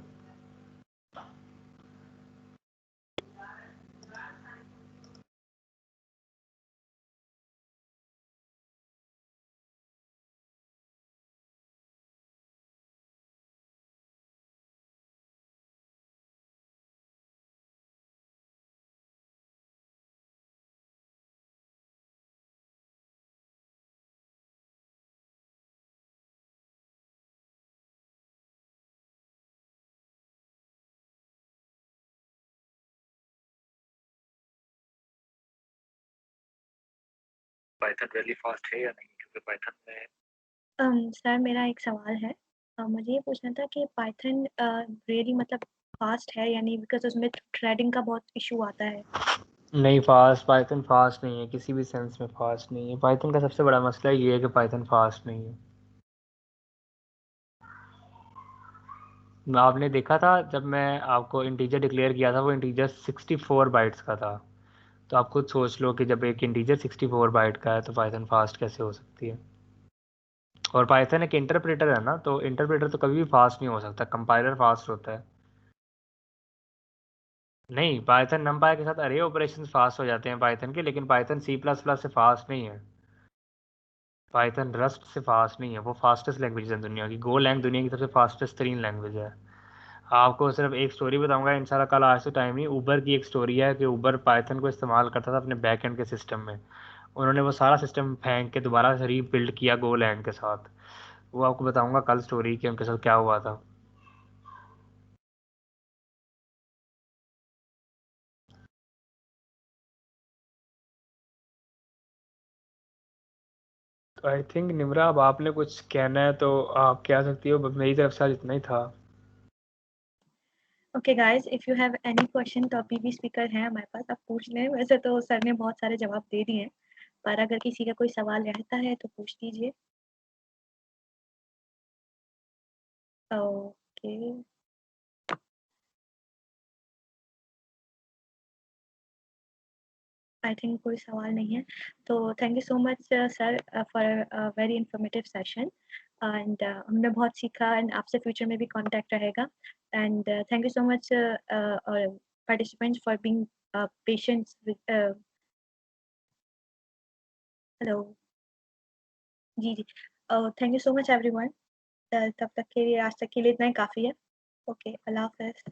[SPEAKER 2] पाइथन रियली फास्ट है या नहीं, क्योंकि पाइथन में
[SPEAKER 1] सर मेरा एक सवाल है। मुझे ये पूछना था कि पाइथन रियली मतलब फास्ट है यानी, बिकॉज उसमें थ्रेडिंग का बहुत इशू आता है।
[SPEAKER 2] नहीं, फास्ट पाइथन फास्ट नहीं है, किसी भी सेंस में फास्ट नहीं है। पाइथन का सबसे बड़ा मसला ये है कि पाइथन फास्ट नहीं है। आपने देखा था जब मैं आपको इंटीजर डिक्लेयर किया था, वो इंटीजर 64 बाइट्स का था। तो आप खुद सोच लो कि जब एक इंटीजर 64 बाइट का है तो पाइथन फास्ट कैसे हो सकती है। और पाइथन एक इंटरप्रेटर है ना, तो इंटरप्रेटर तो कभी भी फास्ट नहीं हो सकता, कंपाइलर फास्ट होता है। नहीं, पाइथन नमपाई के साथ अरे ऑपरेशंस फास्ट हो जाते हैं पाइथन के, लेकिन पाइथन C++ से फास्ट नहीं है। पाइथन रस्ट से फास्ट नहीं है, वो फास्टेस्ट लैंग्वेज है दुनिया की। गो लैंग दुनिया की सबसे फास्टेस्ट तरीन लैंग्वेज है। आपको सिर्फ एक स्टोरी बताऊंगा इंशाल्लाह कल, आज तो टाइम नहीं। ऊबर की एक स्टोरी है कि ऊबर पाइथन को इस्तेमाल करता था अपने बैक एंड के सिस्टम में। उन्होंने वो सारा सिस्टम फेंक के दोबारा से रीबिल्ड किया गो लैंग के साथ। वो आपको बताऊंगा कल स्टोरी कि उनके साथ क्या हुआ था। तो आई थिंक निम्रा, अब आपने कुछ कहना है तो आप कह सकती हो, मेरी तरफ से आज इतना ही था।
[SPEAKER 1] Okay guys, if you have any question तो अभी भी स्पीकर हैं हमारे पास, आप पूछ लें। वैसे तो सर ने बहुत सारे जवाब दे दिए हैं, पर अगर किसी का कोई सवाल रहता है तो पूछ लीजिए। ओके, आई थिंक कोई सवाल नहीं है। तो thank you so much sir for very informative session, and हमने बहुत सीखा, एंड आपसे फ्यूचर में भी कांटेक्ट रहेगा। And thank you so much participants for being patient with hello. जी जी, thank you so much everyone. तब तक के लिए, आज तक के लिए इतना ही काफ़ी है। ओके, अल्लाह हाफ़िज़।